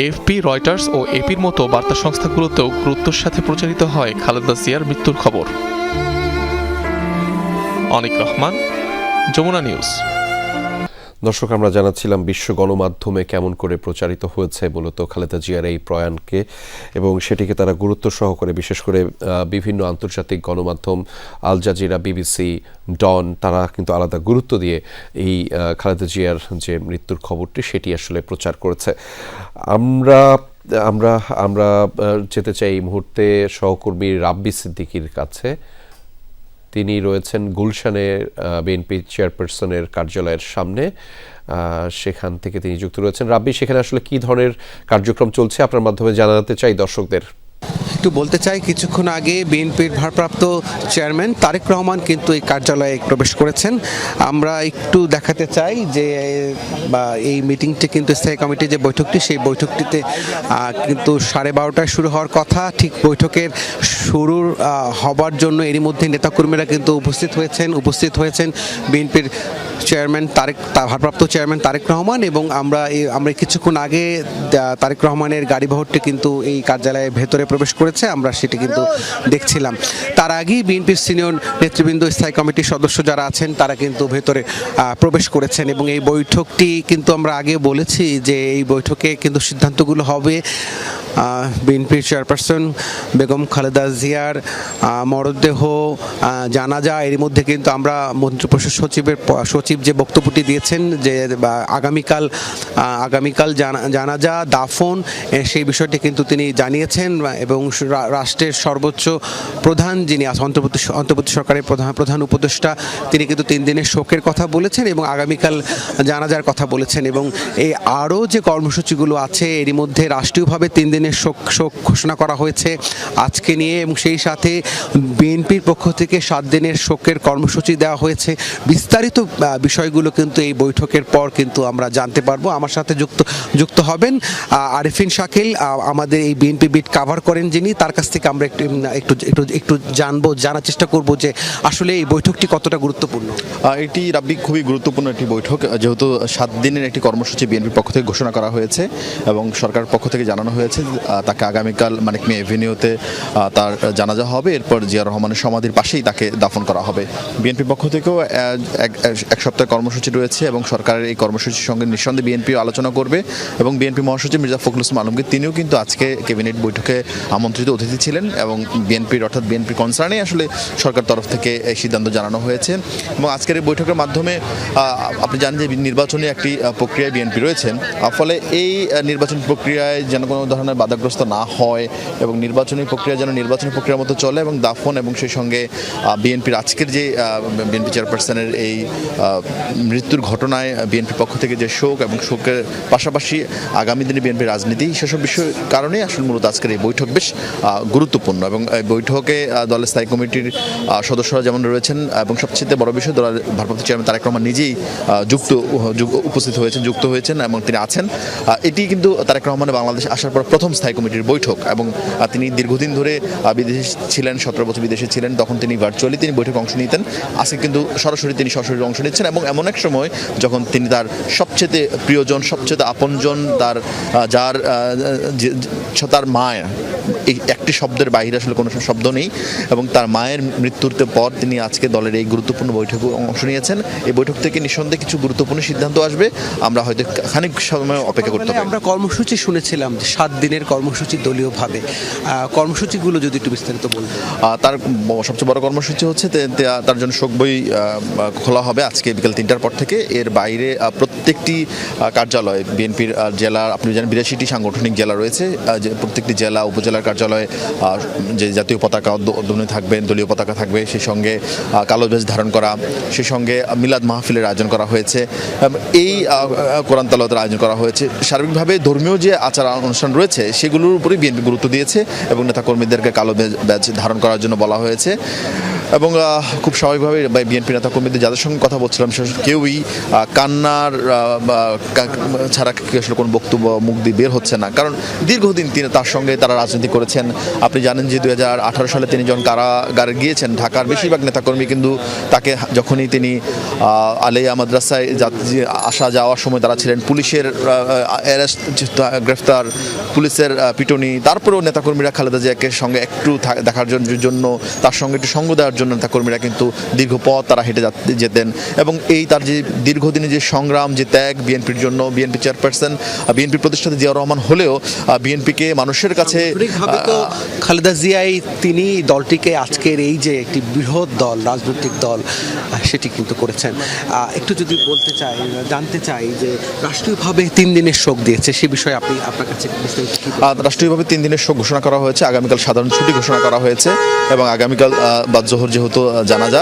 এএফপি, রয়টার্স ও এপির মতো বার্তা সংস্থাগুলোতেও গুরুত্বের সাথে প্রচারিত হয় খালেদা জিয়ার মৃত্যুর খবর। অনিক রহমান, যমুনা নিউজ। দর্শক, আমরা জানাচ্ছিলাম বিশ্ব গণমাধ্যমে কেমন করে প্রচারিত হয়েছে মূলত খালেদা জিয়ার এই প্রয়াণকে, এবং সেটিকে তারা গুরুত্ব সহকারে, বিশেষ করে বিভিন্ন আন্তর্জাতিক গণমাধ্যম আল জাজিরা, বিবিসি, ডন, তারা কিন্তু আলাদা গুরুত্ব দিয়ে এই খালেদা জিয়ার যে মৃত্যুর খবরটি সেটি আসলে প্রচার করেছে। আমরা আমরা আমরা যেতে চাই এই মুহূর্তে সহকর্মী রাব্বি সিদ্দিকীর কাছে। তিনি রয়েছেন গুলশানে বিএনপি চেয়ারপারসনের কার্যালয়ের সামনে, সেখান থেকে তিনি যুক্ত রয়েছেন। রাব্বি, সেখানে আসলে কি ধরনের কার্যক্রম চলছে আপনার মাধ্যমে জানাতে চাই দর্শকদের। একটু বলতে চাই, কিছুক্ষণ আগে বিএনপির ভারপ্রাপ্ত চেয়ারম্যান তারেক রহমান কিন্তু এই কার্যালয়ে প্রবেশ করেছেন। আমরা একটু দেখাতে চাই যে এই মিটিংটি কিন্তু স্থায়ী কমিটির যে বৈঠকটি, সেই বৈঠকটিতে কিন্তু 12:30টায় শুরু হওয়ার কথা। ঠিক বৈঠকের শুরুর হবার জন্য এরই মধ্যে নেতাকর্মীরা কিন্তু উপস্থিত হয়েছেন বিএনপির চেয়ারম্যান ভারপ্রাপ্ত চেয়ারম্যান তারেক রহমান, এবং আমরা কিছুক্ষণ আগে তারেক রহমানের গাড়িবহরটি কিন্তু এই কার্যালয়ের ভেতরে প্রবেশ করেছে, আমরা সেটি কিন্তু দেখছিলাম। তার আগেই বিএনপির সিনিয়র নেতৃবৃন্দ, স্থায়ী কমিটির সদস্য যারা আছেন তারা কিন্তু ভেতরে প্রবেশ করেছেন, এবং এই বৈঠকটি কিন্তু আমরা আগে বলেছি যে এই বৈঠকে কিন্তু সিদ্ধান্তগুলো হবে বিএনপির চেয়ারপারসন বেগম খালেদা জিয়ার মরদেহ জানাজা। এর মধ্যে কিন্তু আমরা মন্ত্রিপরিষদ সচিব যে বক্তব্যটি দিয়েছেন যে আগামীকাল জানাজা, দাফন, সেই বিষয়টি কিন্তু তিনি জানিয়েছেন, এবং রাষ্ট্রের সর্বোচ্চ প্রধান যিনি অন্তর্বর্তী সরকারের প্রধান উপদেষ্টা, তিনি কিন্তু 3 দিনের শোকের কথা বলেছেন এবং আগামীকাল জানাজার কথা বলেছেন। এবং এই আরও যে কর্মসূচিগুলো আছে এরই মধ্যে রাষ্ট্রীয়ভাবে 3 দিনের শোক ঘোষণা করা হয়েছে আজকে নিয়ে, এবং সেই সাথে বিএনপির পক্ষ থেকে 7 দিনের শোকের কর্মসূচি দেওয়া হয়েছে। বিস্তারিত বিষয়গুলো কিন্তু এই বৈঠকের পর কিন্তু আমরা জানতে পারবো। আমার সাথে যুক্ত হবেন আরিফিন শাকিল, আমাদের এই বিএনপি বিট কাভার করেন যিনি, তার কাছ থেকে আমরা একটু জানার চেষ্টা করব যে আসলে এই বৈঠকটি কতটা গুরুত্বপূর্ণ। এটি রাব্বি খুবই গুরুত্বপূর্ণ একটি বৈঠক, যেহেতু 7 দিনের একটি কর্মসূচি বিএনপির পক্ষ থেকে ঘোষণা করা হয়েছে এবং সরকারের পক্ষ থেকে জানানো হয়েছে তাকে আগামীকাল মানিক মিয়া এভিনিউতে তার জানাজা হবে, এরপর জিয়া রহমানের সমাধির পাশেই তাকে দাফন করা হবে। বিএনপির পক্ষ থেকেও এক সপ্তাহের কর্মসূচি রয়েছে এবং সরকারের এই কর্মসূচির সঙ্গে নিঃসন্দেহে বিএনপিও আলোচনা করবে, এবং বিএনপি মহাসচিব মির্জা ফখরুল ইসলাম আলমগীর তিনিও কিন্তু আজকে ক্যাবিনেট বৈঠকে আমন্ত্রিত অতিথি ছিলেন, এবং বিএনপির কনসার্নে আসলে সরকার তরফ থেকে এই সিদ্ধান্ত জানানো হয়েছে। এবং আজকের এই বৈঠকের মাধ্যমে আপনি জানেন যে নির্বাচনী একটি প্রক্রিয়ায় বিএনপি রয়েছেন, ফলে এই নির্বাচনী প্রক্রিয়ায় যেন কোনো ধরনের বাধাগ্রস্ত না হয় এবং নির্বাচনী প্রক্রিয়া যেন নির্বাচনী প্রক্রিয়ার মতো চলে, এবং দাফন এবং সেই সঙ্গে বিএনপির আজকের যে বিএনপি চেয়ারপারসনের এই মৃত্যুর ঘটনায় বিএনপির পক্ষ থেকে যে শোক এবং শোকের পাশাপাশি আগামী দিনে বিএনপির রাজনীতি, সেসব বিষয়ের কারণে আসলে মূলত আজকের এই বৈঠক বেশ গুরুত্বপূর্ণ এবং এই বৈঠকে দলের স্থায়ী কমিটির সদস্যরা যেমন রয়েছেন এবং সবচেয়ে বড় বিষয় দলের ভারপ্রাপ্ত চেয়ারম্যান তারেক রহমান নিজেই যুক্ত হয়েছেন এবং তিনি আছেন। এটি কিন্তু তারেক রহমানের বাংলাদেশ আসার পর প্রথম স্থায়ী কমিটির বৈঠক এবং তিনি দীর্ঘদিন ধরে বিদেশে ছিলেন, 17 বছর বিদেশে ছিলেন, তখন তিনি ভার্চুয়ালি তিনি বৈঠকে অংশ নিতেন। আজকে কিন্তু সরাসরি অংশ নিচ্ছেন এবং এমন এক সময় যখন তিনি তার সবচেয়ে প্রিয়জন, সবচেয়ে আপনজন, তার মায়ের এই একটি শব্দের বাইরে আসলে কোনো শব্দ নেই এবং তার মায়ের মৃত্যুর পর তিনি আজকে দলের এই গুরুত্বপূর্ণ বৈঠকে অংশ নিয়েছেন। এই বৈঠক থেকে নিঃসন্দেহে কিছু গুরুত্বপূর্ণ সিদ্ধান্ত আসবে, আমরা হয়তো খানিক সময় অপেক্ষা করতে হবে। আমরা কর্মসূচি শুনেছিলাম যে 7 দিনের কর্মসূচি দলীয়ভাবে, কর্মসূচিগুলো যদি একটু বিস্তারিত বলতেন। তার সবচেয়ে বড় কর্মসূচি হচ্ছে তার জন্য শোক বই খোলা হবে আজকে বিকেল 3টার পর থেকে। এর বাইরে প্রত্যেকটি কার্যালয় বিএনপির জেলার, আপনি জানেন 82টি সাংগঠনিক জেলা রয়েছে, যে প্রত্যেকটি জেলা উপজেলার কার্যালয়ে যে জাতীয় পতাকা উদ্বোধনী থাকবে, দলীয় পতাকা থাকবে, সেই সঙ্গে কালো ব্যাজ ধারণ করা, সেই সঙ্গে মিলাদ মাহফিলের আয়োজন করা হয়েছে, এই কোরআন তেলাওয়াতের আয়োজন করা হয়েছে। সার্বিকভাবে ধর্মীয় যে আচার অনুষ্ঠান রয়েছে সেগুলোর উপরেই বিএনপি গুরুত্ব দিয়েছে এবং নেতাকর্মীদেরকে কালো ব্যাজ ধারণ করার জন্য বলা হয়েছে এবং খুব স্বাভাবিকভাবে বিএনপি নেতাকর্মীদের যাদের সঙ্গে কথা বলছিলাম কেউই কান্নার ছাড়া আসলে কোনো বক্তব্য মুখ দিয়ে বের হচ্ছে না, কারণ দীর্ঘদিন তার সঙ্গে তারা রাজনীতি করেছেন। আপনি জানেন যে 2018 সালে তিনি যখন কারাগারে গিয়েছেন, ঢাকার বেশিরভাগ নেতাকর্মী কিন্তু তাকে যখনই তিনি আলিয়া মাদ্রাসায় আসা যাওয়ার সময় তারা ছিলেন, পুলিশের অ্যারেস্ট, গ্রেফতার, পুলিশের পিটুনি, তারপরেও নেতাকর্মীরা খালেদা জিয়াকে সঙ্গে একটু দেখার জন্য, তার সঙ্গে একটু সঙ্গ দেওয়ার জন্য নেতাকর্মীরা কিন্তু দীর্ঘ পথ তারা হেঁটে যেতেন এবং এই তার যে দীর্ঘদিনের যে সংগ্রাম, যে ত্যাগ বিএনপির জন্য, বিএনপি চেয়ারপারসন, বিএনপি প্রতিষ্ঠাতা জিয়াউর রহমান হলেও বিএনপিকে মানুষের কাছে খালেদা জিয়াই তিনি দলটিকে আজকের এই যে একটি বৃহৎ দল, রাজনৈতিক দল, সেটি কিন্তু করেছেন। একটু যদি জানতে চাই যে রাষ্ট্রীয়ভাবে 3 দিনের শোক দিয়েছে, সে বিষয়ে আপনি আপনার কাছে রাষ্ট্রীয়ভাবে 3 দিনের শোক ঘোষণা করা হয়েছে, আগামীকাল সাধারণ ছুটি ঘোষণা করা হয়েছে এবং আগামীকাল বাদ জোহর যেহেতু জানাজা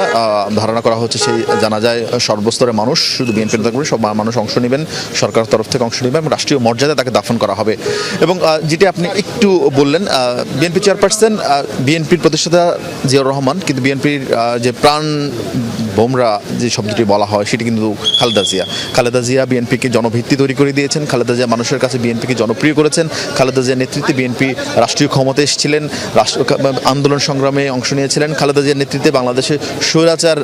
ধারণা করা হচ্ছে, সেই জানাজায় সর্বস্তরের মানুষ, শুধু বিএনপি নেতাকর্মী সব মানুষ অংশ নেবেন, সরকারের তরফ থেকে অংশ নেবেন এবং রাষ্ট্রীয় মর্যাদায় তাকে দাফন করা হবে। এবং যেটি আপনি একটু বললেন, বিএনপি চেয়ারপারসন, বিএনপির প্রতিষ্ঠাতা জিয়াউর রহমান, কিন্তু বিএনপির যে প্রাণ বোমরা যে শব্দটি বলা হয় সেটি কিন্তু খালেদা জিয়া বিএনপিকে জনভিত্তি তৈরি করে দিয়েছেন। খালেদা জিয়া মানুষের কাছে বিএনপিকে জনপ্রিয় করেছেন। খালেদা জিয়ার নেতৃত্বে বিএনপি রাষ্ট্রীয় ক্ষমতায় এসেছিলেন, আন্দোলন সংগ্রামে অংশ নিয়েছিলেন। খালেদা জিয়ার নেতৃত্বে বাংলাদেশে স্বৈরাচার,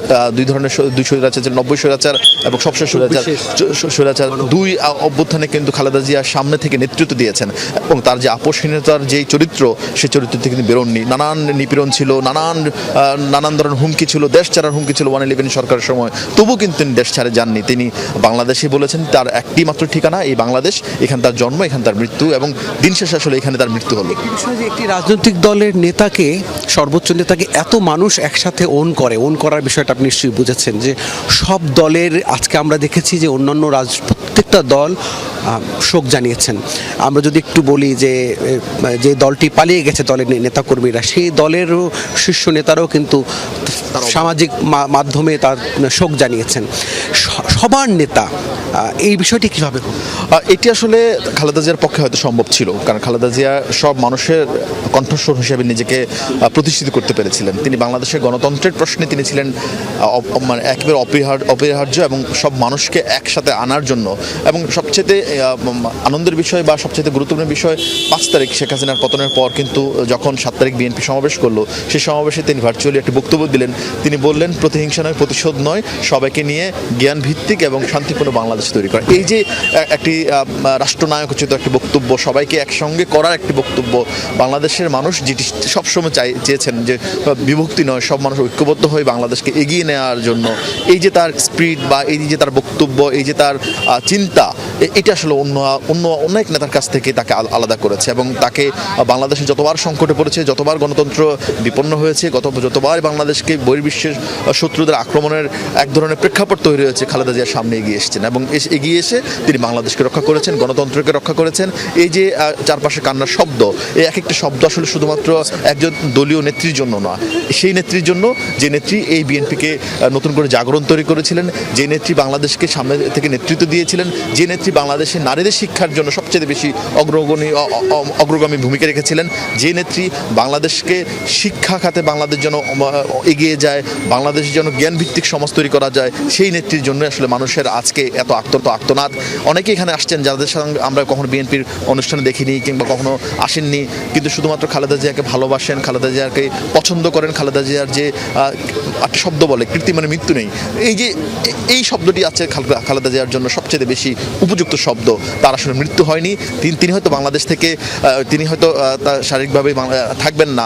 দুই স্বৈরাচার ছিল, 90 স্বৈরাচার এবং সবশেষ স্বৈরাচার 2 অভ্যুত্থানে কিন্তু খালেদা জিয়া সামনে থেকে নেতৃত্ব দিয়েছেন এবং তার যে আপোষহীনতার যেই চরিত্র, সেই চরিত্র থেকে তিনি বেরোননি। নানান নিপীড়ন ছিল, নানান ধরনের হুমকি ছিল, দেশ ছাড়ার হুমকি ছিল 111 সরকারের সময়, তবু কিন্তু তিনি দেশ ছাড়ে যাননি। তিনি বাংলাদেশে বলেছেন তার একটি মাত্র ঠিকানা এই বাংলাদেশ, এখানে তার জন্ম, এখানে তার মৃত্যু এবং দিন শেষে আসলে এখানে তার মৃত্যু হলো। একটি রাজনৈতিক দলের নেতাকে, সর্বোচ্চ নেতাকে এত মানুষ একসাথে ওন করার বিষয়টা আপনি নিশ্চয়ই বুঝেছেন যে সব দলের, আজকে আমরা দেখেছি যে অন্যান্য প্রত্যেকটা দল শোক জানিয়েছেন। আমরা যদি একটু বলি যে দলটি পালিয়ে গেছে দলের নেতাকর্মীরা, সেই দলেরও শীর্ষ নেতারাও কিন্তু সামাজিক মাধ্যমে তার শোক জানিয়েছেন। সবার নেতা, এই বিষয়টি কীভাবে? এটি আসলে খালেদা জিয়ার পক্ষে হয়তো সম্ভব ছিল, কারণ খালেদা জিয়া সব মানুষের কণ্ঠস্বর হিসেবে নিজেকে প্রতিষ্ঠিত করতে পেরেছিলেন। তিনি বাংলাদেশের গণতন্ত্রের প্রশ্নে তিনি ছিলেন মানে একেবারে অপরিহার্য এবং সব মানুষকে একসাথে আনার জন্য। এবং সবচেয়ে আনন্দের বিষয় বা সবচেয়ে গুরুত্বপূর্ণ বিষয়, 5 তারিখ শেখ হাসিনার পতনের পর কিন্তু যখন 7 তারিখ বিএনপি সমাবেশ করলো, সেই সমাবেশে তিনি ভার্চুয়ালি একটি বক্তব্য দিলেন। তিনি বললেন, প্রতিহিংসা নয়, প্রতিশোধ নয়, সবাইকে নিয়ে জ্ঞান ভিত্তিক এবং শান্তিপূর্ণ বাংলাদেশ তৈরি করা। এই যে একটি রাষ্ট্রনায়ক উচিত একটি বক্তব্য, সবাইকে একসঙ্গে করার একটি বক্তব্য, বাংলাদেশের মানুষ যেটি সবসময় চেয়েছেন যে বিভক্তি নয়, সব মানুষ ঐক্যবদ্ধ হয়ে বাংলাদেশকে এগিয়ে নেওয়ার জন্য, এই যে তার স্পিরিট বা এই যে তার বক্তব্য, এই যে তার চিন্তা, এটা আসলে অন্য অনেক নেতার কাছ থেকে তাকে আলাদা করেছে এবং তাকে বাংলাদেশে যতবার সংকটে পড়েছে, যতবার গণতন্ত্র বিপন্ন হয়েছে, যতবার বাংলাদেশকে বহির্বিশ্বের শত্রুদের আক্রমণের এক ধরনের প্রেক্ষাপট তৈরি হয়েছে, খালেদা জিয়ার সামনে এগিয়ে এসেছেন এবং এগিয়ে এসে তিনি বাংলাদেশকে রক্ষা করেছেন, গণতন্ত্রকে রক্ষা করেছেন। এই যে চারপাশে কান্নার শব্দ, এই এক একটা শব্দ আসলে শুধুমাত্র একজন দলীয় নেত্রীর জন্য নয়, সেই নেত্রীর জন্য যে নেত্রী এই বিএনপিকে নতুন করে জাগরণ তৈরি করেছিলেন, যে নেত্রী বাংলাদেশকে সামনে থেকে নেতৃত্ব দিয়েছিলেন, যে নেত্রী বাংলাদেশের নারীদের শিক্ষার জন্য সবচেয়ে বেশি অগ্রগামী ভূমিকা রেখেছিলেন, যে নেত্রী বাংলাদেশকে শিক্ষা খাতে বাংলাদেশ যেন এগিয়ে যায়, বাংলাদেশের যেন জ্ঞানভিত্তিক সমাজ তৈরি করা যায়, সেই নেত্রীর জন্য আসলে মানুষের আজকে এত আর্তনাদ। অনেকেই এখানে আসছেন যাদের সঙ্গে আমরা কখনো বিএনপির অনুষ্ঠানে দেখিনি কিংবা কখনো আসেননি, কিন্তু শুধুমাত্র খালেদা জিয়াকে ভালোবাসেন, খালেদা জিয়াকে পছন্দ করেন। খালেদা জিয়ার যে একটা শব্দ বলে কীর্তি মানে মৃত্যু নেই, এই শব্দটি আছে খালেদা জিয়ার জন্য সবচেয়ে বেশি উপযুক্ত শব্দ। তার আসলে মৃত্যু হয়নি, তিনি হয়তো বাংলাদেশ থেকে তিনি হয়তো শারীরিকভাবে থাকবেন না,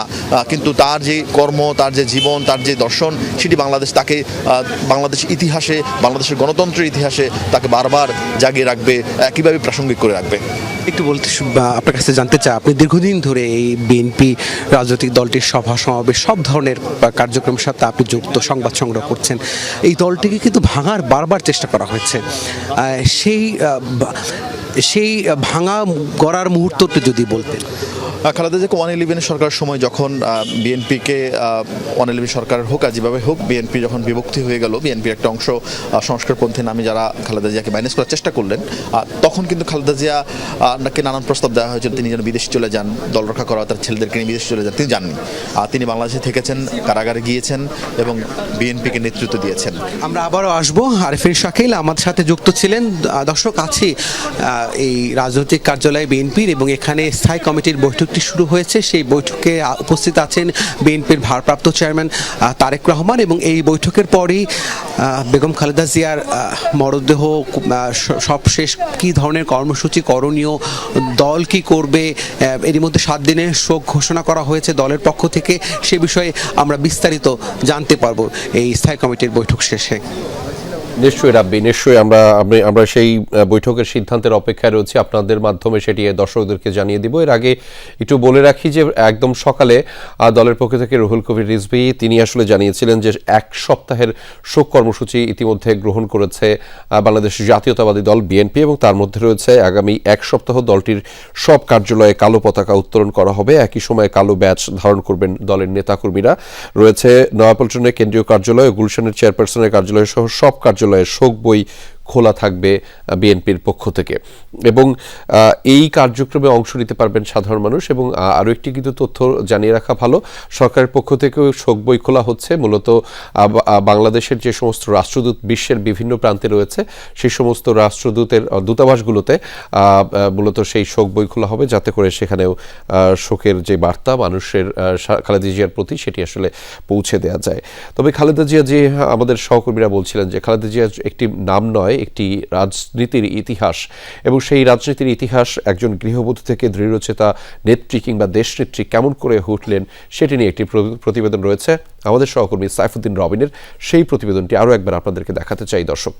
কিন্তু তার যে কর্ম, তার যে জীবন, তার যে দর্শন, সেটি তাকে বাংলাদেশ ইতিহাসে, বাংলাদেশের গণতন্ত্রের ইতিহাসে তাকে বারবার জাগিয়ে রাখবে, একইভাবে প্রাসঙ্গিক করে রাখবে। একটু বলতে আপনার কাছে জানতে চাই, আপনি দীর্ঘদিন ধরে এই বিএনপি রাজনৈতিক দলটির সভা সমাবেশ সব ধরনের কার্যক্রমের সাথে আপনি যুক্ত, সংবাদ সংগ্রহ করছেন। এই দলটিকে কিন্তু ভাঙার বারবার চেষ্টা করা হয়েছে, সেই ভাঙা গড়ার মুহূর্তটা যদি বলতেন। খালেদা জিয়াকে 111 সরকারের সময় যখন বিএনপিকে 111 সরকার হোক আর যেভাবে হোক, বিএনপি যখন বিভক্তি হয়ে গেল, বিএনপির একটা অংশ সংস্কারপন্থী নামে যারা খালেদা জিয়াকে ম্যানেজ করার চেষ্টা করলেন, তখন কিন্তু খালেদা জিয়া নাকি নানান প্রস্তাব দেওয়া হয়েছিল তিনি যেন বিদেশে চলে যান, দল রক্ষা করা, তার ছেলেদেরকে নিয়ে বিদেশে চলে যান। তিনি যাননি, তিনি বাংলাদেশে থেকেছেন, কারাগারে গিয়েছেন এবং বিএনপিকে নেতৃত্ব দিয়েছেন। আমরা আবারও আসবো। আরেফিন শাকিল আমাদের সাথে যুক্ত ছিলেন। দর্শক, আছি এই রাজনৈতিক কার্যালয়ে বিএনপির এবং এখানে স্থায়ী কমিটির বৈঠক শুরু হয়েছে। সেই বৈঠকে উপস্থিত আছেন বিএনপির ভারপ্রাপ্ত চেয়ারম্যান তারেক রহমান এবং এই বৈঠকের পরেই বেগম খালেদা জিয়ার মরদেহ সবশেষ কী ধরনের কর্মসূচি করণীয়, দল কি করবে, এরই মধ্যে 7 দিনের শোক ঘোষণা করা হয়েছে দলের পক্ষ থেকে, সে বিষয়ে আমরা বিস্তারিত জানতে পারবো এই স্থায়ী কমিটির বৈঠক শেষে। নিশ্চয়ই রাব্বি, নিশ্চয়ই আমরা সেই বৈঠকের সিদ্ধান্তের অপেক্ষায় রয়েছি, আপনাদের মাধ্যমে সেটি দর্শকদেরকে জানিয়ে দিব। এর আগে একটু বলে রাখি যে একদম সকালে দলের পক্ষ থেকে রুহুল কবির রিজভী তিনি আসলে জানিয়েছিলেন যে 1 সপ্তাহের শোক কর্মসূচি ইতিমধ্যে গ্রহণ করেছে বাংলাদেশ জাতীয়তাবাদী দল বিএনপি এবং তার মধ্যে রয়েছে আগামী 1 সপ্তাহ দলটির সব কার্যালয়ে কালো পতাকা উত্তোলন করা হবে, একই সময়ে কালো ব্যাচ ধারণ করবেন দলের নেতাকর্মীরা। রয়েছে নয়াপল্টনের কেন্দ্রীয় কার্যালয়, গুলশানের চেয়ারপারসনের কার্যালয় সহ সব কার্যালয়ে শোক বই খোলা থাকবে বিএনপির পক্ষ থেকে এবং এই কার্যক্রমে অংশ নিতে পারবেন সাধারণ মানুষ। এবং আরও একটি কিন্তু তথ্য জানিয়ে রাখা ভালো, সরকারের পক্ষ থেকেও শোক বই খোলা হচ্ছে। মূলত বাংলাদেশের যে সমস্ত রাষ্ট্রদূত বিশ্বের বিভিন্ন প্রান্তে রয়েছে, সেই সমস্ত রাষ্ট্রদূতের দূতাবাসগুলোতে মূলত সেই শোক বই খোলা হবে, যাতে করে সেখানেও শোকের যে বার্তা মানুষের খালেদা জিয়ার প্রতি সেটি আসলে পৌঁছে দেওয়া যায়। তবে খালেদা জিয়া, যে আমাদের সহকর্মীরা বলছিলেন যে খালেদা জিয়া একটি নাম নয়, একটি রাজনীতির ইতিহাস, এবং সেই রাজনীতির ইতিহাস একজন গৃহবধূ থেকে দৃঢ়চেতা নেত্রী কিংবা দেশনেত্রী কেমন করে উঠলেন সেটি নিয়ে একটি প্রতিবেদন রয়েছে আমাদের সহকর্মী সাইফুদ্দিন রবিনের। সেই প্রতিবেদনটি আরও একবার আপনাদেরকে দেখাতে চাই দর্শক।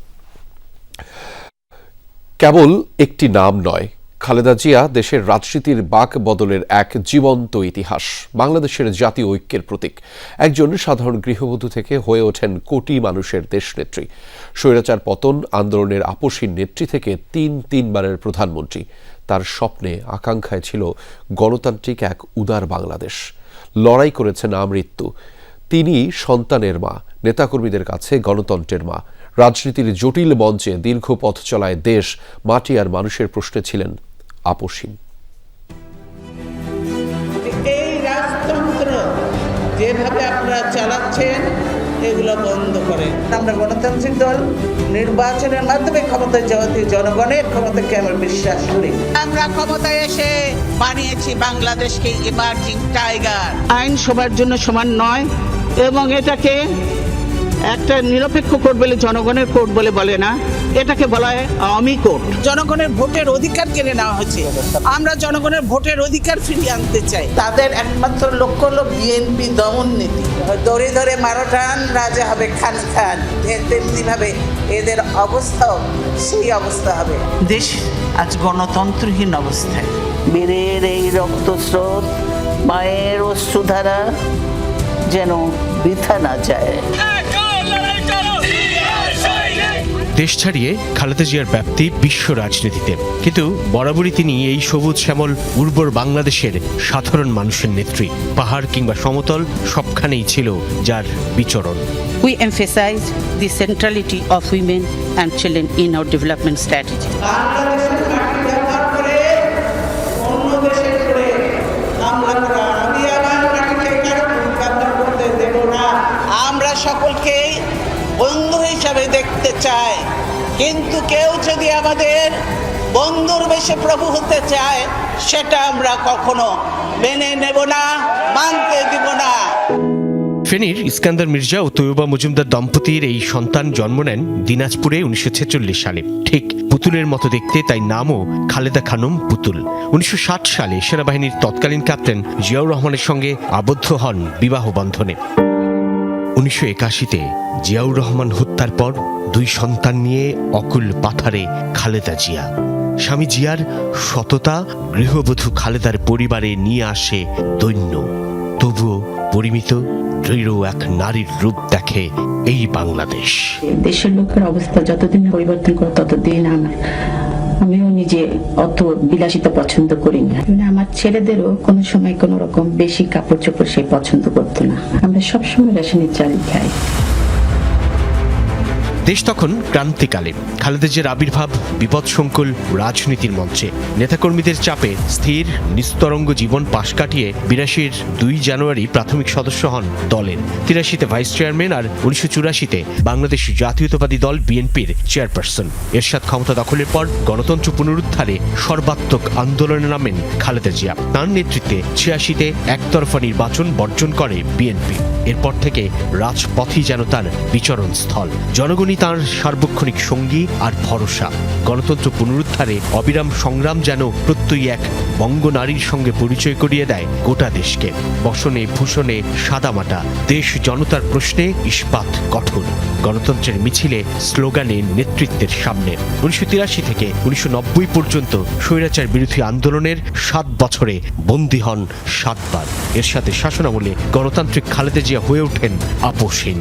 কেবল একটি নাম নয়, খালেদা জিয়া দেশের রাজনীতির বাক বদলের এক জীবন্ত ইতিহাস, বাংলাদেশের জাতীয় ঐক্যের প্রতীক। একজন সাধারণ গৃহবধূ থেকে হয়ে ওঠেন কোটি মানুষের দেশনেত্রী, স্বৈরাচার পতন আন্দোলনের আপসীর নেত্রী থেকে 3বারের প্রধানমন্ত্রী। তার স্বপ্নে আকাঙ্ক্ষায় ছিল গণতান্ত্রিক এক উদার বাংলাদেশ। লড়াই করেছেন আমৃত্যু। তিনি সন্তানের মা, নেতাকর্মীদের কাছে গণতন্ত্রের মা। রাজনীতির জটিল মঞ্চে দীর্ঘ পথ চলায় দেশ, মাটি আর মানুষের প্রশ্নে ছিলেন আপসীন। এই রাজতন্ত্র যেভাবে আপনারা চালাচ্ছেন, এগুলো বন্ধ করেন। আমরা গণতান্ত্রিক দল নির্বাচনের মাধ্যমে ক্ষমতায় যাওয়াতে জনগণের ক্ষমতাকে আমরা বিশ্বাস করি। আমরা ক্ষমতায় এসে বানিয়েছি বাংলাদেশকে ইমার্জিং টাইগার। আইন সবার জন্য সমান নয় এবং এটাকে একটা নিরপেক্ষ কোর্ট বলে জনগণের কোর্ট বলে না, এটাকে বলা হয় আওয়ামী কোর্ট। জনগণের ভোটের অধিকার কেড়ে নেওয়া হয়েছে। আমরা জনগণের ভোটের অধিকার ফিরিয়ে আনতে চাই। তাদের একমাত্র লক্ষ্য হলো বিএনপি দমন নীতি। ধরে ধরে মারোটান রাজা হবে খান খান, তেমনি ভাবে এদের অবস্থাও সেই অবস্থা হবে। দেশ আজ গণতন্ত্রহীন অবস্থায়। বীরের এই রক্তস্রোত, মায়ের অশ্রুধারা যেন বৃথা না যায়। দেশ ছাড়িয়ে খালেদা জিয়ার ব্যাপ্তি বিশ্ব রাজনীতিতে, কিন্তু বরাবরই তিনি এই সবুজ শ্যামল উর্বর বাংলাদেশের সাধারণ মানুষের নেত্রী। পাহাড় কিংবা সমতল সবখানেই ছিল যার বিচরণ। We emphasize the centrality of women and children in our development strategy. আমরা সকলকে বন্ধু হিসাবে দেখতে চাই, কিন্তু কেউ যদি আমাদের বন্ধুর বেশে প্রভু হতে চায় সেটা আমরা কখনো মেনে নেব না, মানতে দিব না। ফেনীর ইস্কান্দার মির্জা ও তৈয়বা মজুমদার দম্পতির এই সন্তান জন্ম নেন দিনাজপুরে 1946 সালে। ঠিক পুতুলের মতো দেখতে, তাই নামও খালেদা খানম পুতুল। 1960 সালে সেনাবাহিনীর তৎকালীন ক্যাপ্টেন জিয়াউর রহমানের সঙ্গে আবদ্ধ হন বিবাহ বন্ধনে। 1981-তে জিয়াউর রহমান হত্যার পর 2 সন্তান নিয়ে অকুল পাথারে খালেদা জিয়া। স্বামী জিয়ার সততা গৃহবধূ খালেদার পরিবারে নিয়ে আসে দৈন্য। তবুও পরিমিত দৃঢ় এক নারীর রূপ দেখে এই বাংলাদেশ। দেশের লোকের অবস্থা যতদিন পরিবর্তন করে ততদিন আমিও নিজে অত বিলাসিতা পছন্দ করি না। আমার ছেলেদেরও কোনো সময় কোনো রকম বেশি কাপড় চোপড় সে পছন্দ করতো না। আমরা সবসময় রেশনের চাল খাই। দেশ তখন ক্রান্তিকালে। খালেদা জিয়ার আবির্ভাব বিপদসংকুল রাজনীতির মঞ্চে। নেতাকর্মীদের চাপে স্থির নিস্তরঙ্গ জীবন পাশ কাটিয়ে 82-র 2 জানুয়ারি প্রাথমিক সদস্য হন দলের। 83-তে ভাইস চেয়ারম্যান আর 1984-তে বাংলাদেশ জাতীয়তাবাদী দল বিএনপির চেয়ারপারসন। এরশাদ ক্ষমতা দখলের পর গণতন্ত্র পুনরুদ্ধারে সর্বাত্মক আন্দোলনে নামেন খালেদা জিয়া। তাঁর নেতৃত্বে 86-তে একতরফা নির্বাচন বর্জন করে বিএনপি। এরপর থেকে রাজপথই যেন তার বিচরণ স্থল। জনগণই তাঁর সার্বক্ষণিক সঙ্গী আর ভরসা। গণতন্ত্র পুনরুদ্ধারে অবিরাম সংগ্রাম যেন প্রত্যয়ী এক বঙ্গনারীর সঙ্গে পরিচয় করিয়ে দেয় গোটা দেশকে। বসনে ভূষণে সাদামাটা, দেশ জনতার প্রশ্নে ইস্পাত কঠোর। গণতন্ত্রের মিছিলে, স্লোগানে, নেতৃত্বের সামনে। 1983 থেকে 1990 পর্যন্ত স্বৈরাচার বিরোধী আন্দোলনের 7 বছরে বন্দী হন 7 বার। এর সাথে শাসনামলে গণতান্ত্রিক খালেদা জিয়া হয়ে ওঠেন আপোষহীন।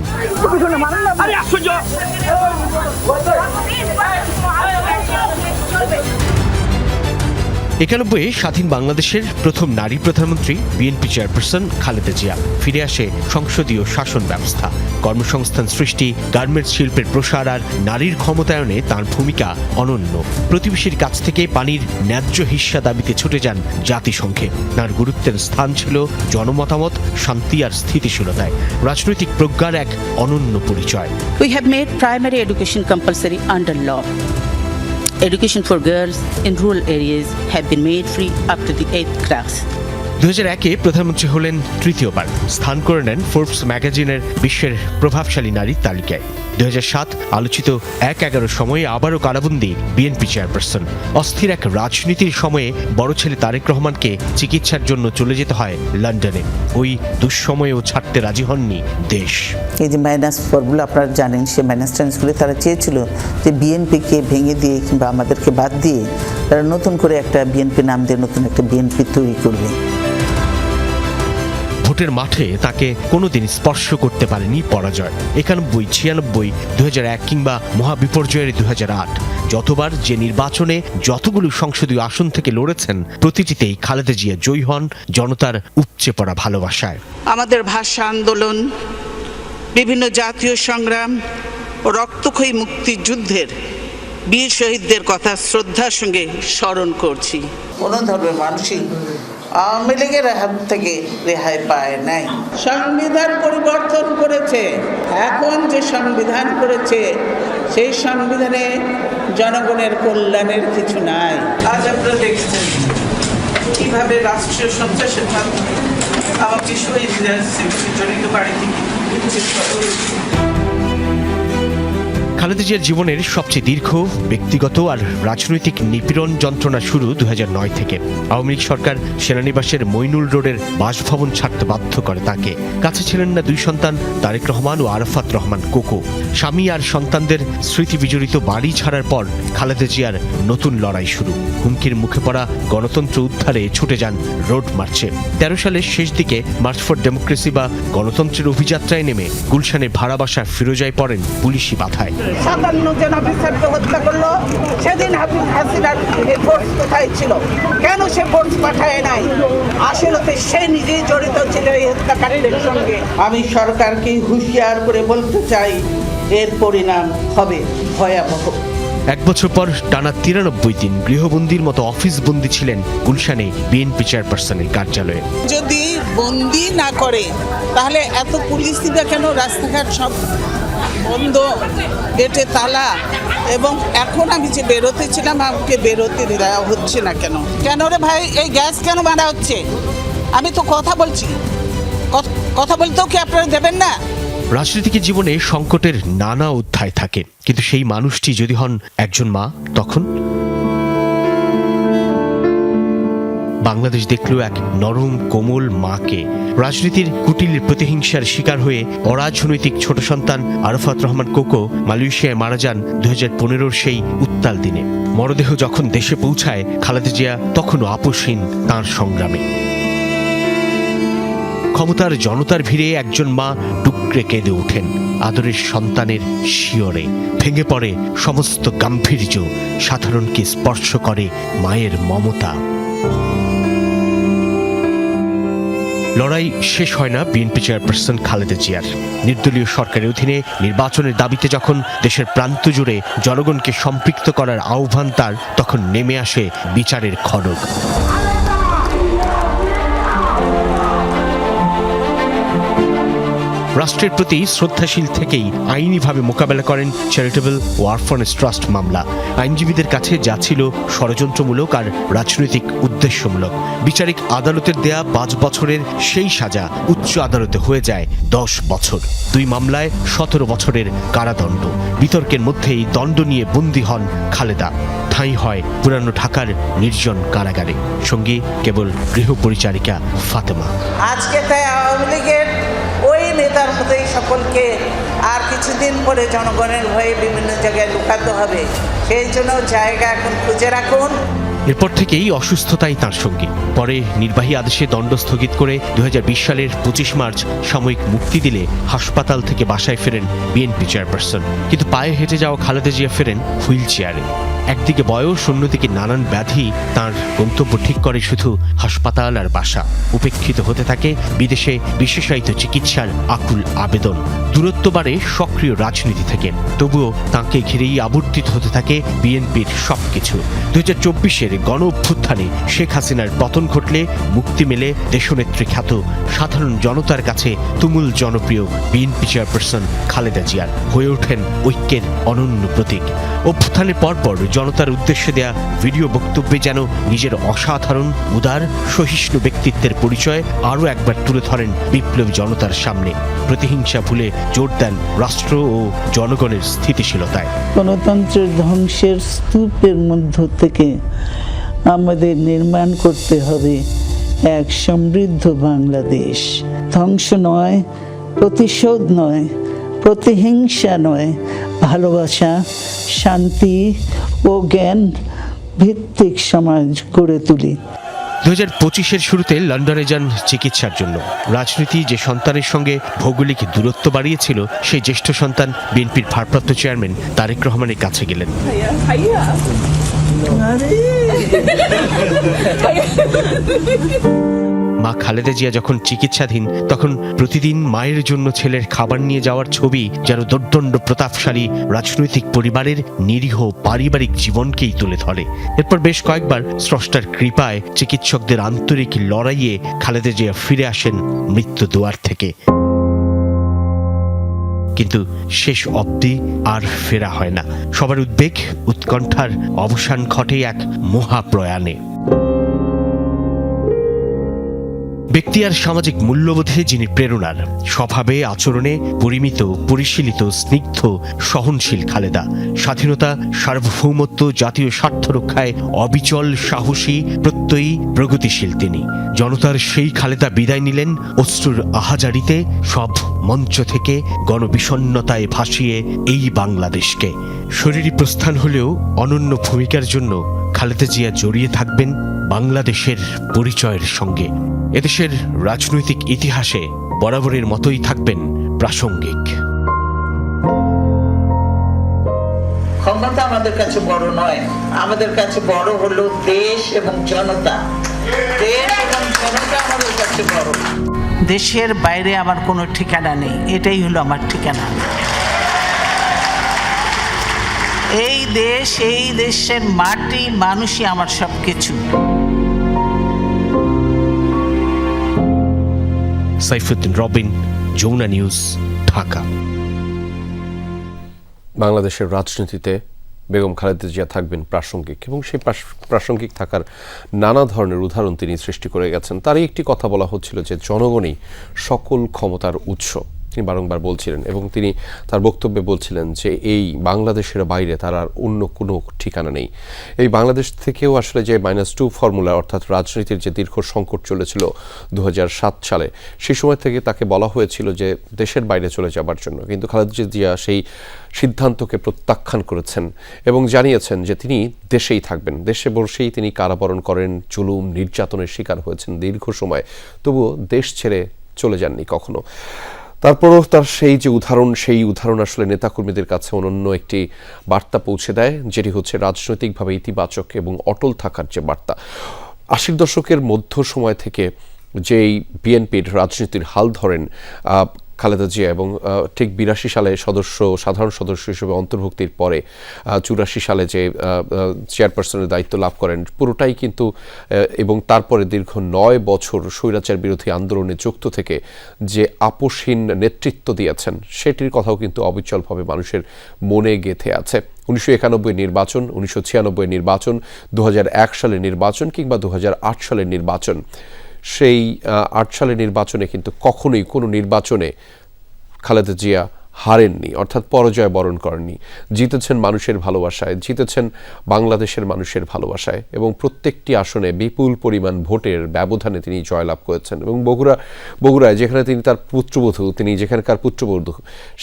91-এ স্বাধীন বাংলাদেশের প্রথম নারী প্রধানমন্ত্রী বিএনপি চেয়ারপারসন খালেদা জিয়া। ফিরে আসে সংসদীয় শাসন ব্যবস্থা। কর্মসংস্থান সৃষ্টি, গার্মেন্টস শিল্পের প্রসার আর নারীর ক্ষমতায়নে তাঁর ভূমিকা অনন্য। প্রতিবেশীর কাছ থেকে পানির ন্যায্য হিস্সা দাবিতে ছুটে যান জাতিসংঘে। তাঁর গুরুত্বের স্থান ছিল জনমতামত, শান্তি আর স্থিতিশীলতায়। রাজনৈতিক প্রজ্ঞার এক অনন্য পরিচয়। We have made primary education compulsory under law. Education for girls in rural areas have been made free up to the 8th class. 2001-এ প্রধানমন্ত্রী হলেন তৃতীয়বার। স্থান করে নেন ফোর্বস ম্যাগাজিনের বিশ্বের প্রভাবশালী নারীর তালিকায়। 2007 আলোচিত 1/11 সময়ে আবারও কারাবন্দী বিএনপি চেয়ারপারসন। অস্থির এক রাজনীতির সময়ে বড় ছেলে তারেক রহমানকে চিকিৎসার জন্য চলে যেতে হয় লন্ডনে। ওই দুঃসময়েও ছাড়তে রাজি হননি দেশ। এই যে মাইনাস ফর্মুলা আপনারা জানেন, সে মাইনাস ট্রান্সগুলো তারা চেয়েছিল যে বিএনপিকে ভেঙে দিয়ে কিংবা আমাদেরকে বাদ দিয়ে তারা নতুন করে একটা বিএনপি নাম দিয়ে নতুন একটা বিএনপি তৈরি করবে। ভোটের মাঠে তাকে কোনোদিন স্পর্শ করতে পারেনি পরাজয়। 91, 96, 2001 কিংবা মহাবিপর্যয়ের 2008। যতবার যে নির্বাচনে যতগুলো সংসদীয় আসন থেকে লড়েছেন, প্রতিটিতেই খালেদা জিয়া জয়ী হন জনতার উপচে পড়া ভালোবাসায়। আমাদের ভাষা আন্দোলন, বিভিন্ন জাতীয় সংগ্রাম ও রক্তক্ষয়ী মুক্তিযুদ্ধের বীর শহীদদের কথা শ্রদ্ধার সঙ্গে স্মরণ করছি। কোনো ধর্মের মানুষই আওয়ামী লীগের হাত থেকে রেহাই পায় নাই। সংবিধান পরিবর্তন করেছে, এখন যে সংবিধান করেছে সেই সংবিধানে জনগণের কল্যাণের কিছু নাই। আজ আপনারা দেখছেন কিভাবে রাষ্ট্রীয় সন্ত্রাসের মাধ্যমে আমাকে শহীদদের জড়িত বাড়িতে খালেদা জিয়ার জীবনের সবচেয়ে দীর্ঘ ব্যক্তিগত আর রাজনৈতিক নিপীড়ন যন্ত্রণা শুরু 2009 থেকে। আওয়ামী লীগ সরকার সেনানিবাসের মইনুল রোডের বাসভবন ছাড়তে বাধ্য করে তাকে। কাছে ছিলেন না 2 সন্তান তারেক রহমান ও আরাফাত রহমান কোকো। স্বামী আর সন্তানদের স্মৃতি বিজড়িত বাড়ি ছাড়ার পর খালেদা জিয়ার নতুন লড়াই শুরু। হুমকির মুখে পড়া গণতন্ত্র উদ্ধারে ছুটে যান রোড মার্চে। 13 সালের শেষ দিকে মার্চ ফর ডেমোক্রেসি বা গণতন্ত্রের অভিযাত্রায় নেমে গুলশানের ভাড়া বাসা ফিরোজায় পড়েন পুলিশি বাধায়। 57 জন অফিসারকে হত্যা করলো, সেদিন হাফিজ হাসিনার ফোর্স কোথায় ছিল? কেন সে ফোর্স পাঠায় নাই? আসলে তো সে নিজেই জড়িত ছিল এই হত্যাকাণ্ডের সঙ্গে। আমি সরকারকে হুঁশিয়ার করে বলতে চাই, এর পরিণাম হবে ভয়াবহ। 1 বছর পর টানা 93 দিন গৃহবন্দির মতো অফিস বন্দী ছিলেন গুলশানে বিএনপি চেয়ারপারসনের কার্যালয়ে। যদি বন্দি না করে তাহলে এত পুলিশ দিবে কেন? রাস্তাঘাট সব বন্ধ, গেটে তালা, এবং এখন আমি যে বেরোতে ছিলাম আমাকে বেরোতে দেওয়া হচ্ছে না কেন? কেন রে ভাই, এই গ্যাস কেন মারা হচ্ছে? আমি তো কথা বলছি, কথা বলতেও কি আপনারা দেবেন না? রাজনৈতিক জীবনে সংকটের নানা অধ্যায় থাকে, কিন্তু সেই মানুষটি যদি হন একজন মা, তখন বাংলাদেশ দেখল এক নরম কোমল মাকে। রাজনীতির কুটিলের প্রতিহিংসার শিকার হয়ে অরাজনৈতিক ছোট সন্তান আরাফাত রহমান কোকো মালয়েশিয়ায় মারা যান 2015-র সেই উত্তাল দিনে। মরদেহ যখন দেশে পৌঁছায়, খালেদা জিয়া তখনও আপোষহীন তাঁর সংগ্রামে। ক্ষমতার জনতার ভিড়ে একজন মা টুকরে কেঁদে ওঠেন আদরের সন্তানের শিয়রে। ভেঙে পড়ে সমস্ত গাম্ভীর্য, সাধারণকে স্পর্শ করে মায়ের মমতা। লড়াই শেষ হয় না বিএনপি চেয়ারপারসন খালেদা জিয়ার। নির্দলীয় সরকারের অধীনে নির্বাচনের দাবিতে যখন দেশের প্রান্ত জুড়ে জনগণকে সম্পৃক্ত করার আহ্বান তার, তখন নেমে আসে বিচারের খড়গ। রাষ্ট্রের প্রতি শ্রদ্ধাশীল থেকেই আইনিভাবে মোকাবেলা করেন চ্যারিটেবল ও অরফানেজ ট্রাস্ট মামলা। আইনজীবীদের কাছে যা ছিল ষড়যন্ত্রমূলক আর রাজনৈতিক উদ্দেশ্যমূলক, বিচারিক আদালতের দেয়া 5 বছরের সেই সাজা উচ্চ আদালতে হয়ে যায় 10 বছর। 2 মামলায় 17 বছরের কারাদণ্ড। বিতর্কের মধ্যেই দণ্ড নিয়ে বন্দী হন খালেদা। ঠাঁই হয় পুরানো ঢাকার নির্জন কারাগারে, সঙ্গী কেবল গৃহপরিচারিকা ফাতেমা। আজকে তাই আওয়ামী লীগের ওই নেতার মতোই সকলকে আর কিছুদিন পরে জনগণের ভয়ে বিভিন্ন জায়গায় লুকাতে হবে, সেই জন্য জায়গা এখন খুঁজে রাখুন। এরপর থেকেই অসুস্থতাই তাঁর সঙ্গী। পরে নির্বাহী আদেশে দণ্ড স্থগিত করে 2020 সালের 25 মার্চ সাময়িক মুক্তি দিলে হাসপাতাল থেকে বাসায় ফেরেন বিএনপি চেয়ারপারসন। কিন্তু পায়ে হেঁটে যাওয়া খালেদা জিয়া ফেরেন হুইল চেয়ারে। একদিকে বয়স, অন্যদিকে নানান ব্যাধি তাঁর গন্তব্য ঠিক করে শুধু হাসপাতাল আর বাসা। উপেক্ষিত হতে থাকে বিদেশে বিশেষায়িত চিকিৎসার আকুল আবেদন। দূরত্ব বাড়ে সক্রিয় রাজনীতি থেকে, তবুও তাঁকে ঘিরেই আবর্তিত হতে থাকে বিএনপির সবকিছু। 2024-এর গণ অভ্যুত্থানে শেখ হাসিনার পতন ঘটলে মুক্তি মেলে দেশনেত্রী খ্যাত সাধারণ জনতার কাছে তুমুল জনপ্রিয় বিএনপি চেয়ারপারসন খালেদা জিয়ার হয়ে ওঠেন ঐক্যের অনন্য প্রতীক। অভ্যুত্থানের পরপর জনতার উদ্দেশ্যে দেয়া ভিডিও বক্তব্যে যেন নিজের অসাধারণ উদার সহিষ্ণু ব্যক্তিত্বের পরিচয় আরও একবার তুলে ধরেন বিপ্লবী জনতার সামনে। প্রতিহিংসা ভুলে জোর দেন রাষ্ট্র ও জনগণের স্থিতিশীলতায়। গণতন্ত্রের ধ্বংসের স্তূপের মধ্য থেকে আমাদের নির্মাণ করতে হবে এক সমৃদ্ধ বাংলাদেশ। ধ্বংস নয়, প্রতিশোধ নয়, প্রতিহিংসা নয়, ভালোবাসা, শান্তি ও জ্ঞান ভিত্তিক সমাজ গড়ে তুলি। 2025-এর শুরুতে লন্ডনে যান চিকিৎসার জন্য। রাজনীতি যে সন্তানের সঙ্গে ভৌগোলিক দূরত্ব বাড়িয়েছিল, সেই জ্যেষ্ঠ সন্তান বিএনপির ভারপ্রাপ্ত চেয়ারম্যান তারেক রহমানের কাছে গেলেন। মা খালেদা জিয়া যখন চিকিৎসাধীন, তখন প্রতিদিন মায়ের জন্য ছেলের খাবার নিয়ে যাওয়ার ছবি যেন দোর্দণ্ড প্রতাপশালী রাজনৈতিক পরিবারের নিরীহ পারিবারিক জীবনকেই তুলে ধরে। এরপর বেশ কয়েকবার স্রষ্টার কৃপায় চিকিৎসকদের আন্তরিক লড়াইয়ে খালেদা জিয়া ফিরে আসেন মৃত্যু দুয়ার থেকে। কিন্তু শেষ অবধি আর ফেরা হয় না। সবার উদ্বেগ, উৎকণ্ঠার অবসান ঘটে এক মহাপ্রয়াণে। ব্যক্তি আর সামাজিক মূল্যবোধে যিনি প্রেরণার, স্বভাবে আচরণে পরিমিত, পরিশীলিত, স্নিগ্ধ, সহনশীল খালেদা। স্বাধীনতা, সার্বভৌমত্ব, জাতীয় স্বার্থ রক্ষায় অবিচল, সাহসী, প্রত্যয়ী, প্রগতিশীল তিনি। জনতার সেই খালেদা বিদায় নিলেন অশ্রুর আহাজারিতে, সব মঞ্চ থেকে গণবিষণ্ণতায় ভাসিয়ে এই বাংলাদেশকে। শরীরী প্রস্থান হলেও অনন্য ভূমিকার জন্য খালেদা জিয়া জড়িয়ে থাকবেন বাংলাদেশের পরিচয়ের সঙ্গে। এদেশের রাজনৈতিক ইতিহাসে বরাবরের মতোই থাকবেন প্রাসঙ্গিক। ক্ষমতা আমাদের কাছে বড় নয়, আমাদের কাছে বড় হলো দেশ এবং জনতা। দেশ এবং জনতা আমাদের কাছে বড়। দেশের বাইরে আমার কোনো ঠিকানা নেই, এটাই হলো আমার ঠিকানা। এই দেশ, এই দেশের মাটি, মানুষই আমার সবকিছু। সাইফুদ্দিন রবিন, যমুনা নিউজ, ঢাকা। বাংলাদেশের রাজনীতিতে বেগম খালেদা জিয়া থাকবেন প্রাসঙ্গিক, এবং সেই প্রাসঙ্গিক থাকার নানা ধরনের উদাহরণ তিনি সৃষ্টি করে গেছেন। তারই একটি কথা বলা হচ্ছিল যে জনগণই সকল ক্ষমতার উৎস, তিনি বারংবার বলছিলেন, এবং তিনি তার বক্তব্যে বলছিলেন যে এই বাংলাদেশের বাইরে তার আর অন্য কোনো ঠিকানা নেই। এই বাংলাদেশ থেকেও আসলে যে -2 ফর্মুলা, অর্থাৎ রাজনীতির যে দীর্ঘ সংকট চলেছিল 2007 সালে, সেই সময় থেকে তাকে বলা হয়েছিল যে দেশের বাইরে চলে যাবার জন্য, কিন্তু খালেদা জিয়া সেই সিদ্ধান্তকে প্রত্যাখ্যান করেছেন এবং জানিয়েছেন যে তিনি দেশেই থাকবেন। দেশে বসেই তিনি কারাবরণ করেন, জুলুম নির্যাতনের শিকার হয়েছেন দীর্ঘ সময়, তবুও দেশ ছেড়ে চলে যাননি কখনো। তারপরও তার সেই যে উদাহরণ, সেই উদাহরণ আসলে নেতাকর্মীদের কাছে অনন্য একটি বার্তা পৌঁছে দেয়, যেটি হচ্ছে রাজনৈতিকভাবে ইতিবাচক এবং অটল থাকার যে বার্তা। 80 দশকের মধ্য সময় থেকে যেই বিএনপির রাজনীতির হাল ধরেন খালেদা জিয়া, এবং ঠিক 82 সালে সাধারণ সদস্য হিসেবে অন্তর্ভুক্তির পরে 84 সালে যে চেয়ারপারসনের দায়িত্ব লাভ করেন, পুরোটাই কিন্তু, এবং তারপরে দীর্ঘ 9 বছর স্বৈরাচার বিরোধী আন্দোলনে যুক্ত থেকে যে আপোষহীন নেতৃত্ব দিয়েছেন, সেটির কথাও কিন্তু অবিচলভাবে মানুষের মনে গেঁথে আছে। 1991 নির্বাচন, 1996 নির্বাচন, 2001 সালের নির্বাচন কিংবা 2008 সালের নির্বাচন, সেই 8 সালের নির্বাচনে কিন্তু কখনোই কোনো নির্বাচনে খালেদা জিয়া হারেননি, অর্থাৎ পরাজয় বরণ করেননি। জিতেছেন মানুষের ভালোবাসায়, জিতেছেন বাংলাদেশের মানুষের ভালোবাসায়, এবং প্রত্যেকটি আসনে বিপুল পরিমাণ ভোটের ব্যবধানে তিনি জয়লাভ করেছেন। এবং বগুড়ায় যেখানে তিনি তার পুত্রবধূ, তিনি যেখানকার পুত্রবধূ,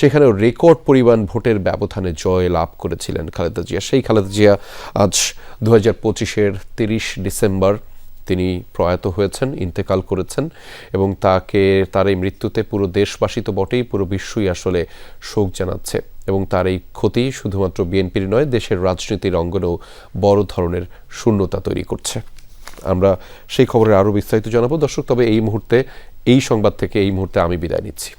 সেখানেও রেকর্ড পরিমাণ ভোটের ব্যবধানে জয় লাভ করেছিলেন খালেদা জিয়া। সেই খালেদা জিয়া আজ 2025-এর 30 ডিসেম্বর তিনি প্রয়াত হয়েছেন, ইন্তেকাল করেছেন, এবং তার এই মৃত্যুতে পুরো দেশবাসী তো বটেই, পুরো বিশ্বই আসলে শোক জানাচ্ছে, এবং তার এই ক্ষতি শুধুমাত্র বিএনপির নয়, দেশের রাজনীতির অঙ্গনেও বড় ধরনের শূন্যতা তৈরি করছে। আমরা সেই খবরে আরও বিস্তারিত জানাবো দর্শক, তবে এই মুহূর্তে এই সংবাদ থেকে এই মুহূর্তে আমি বিদায় নিচ্ছি।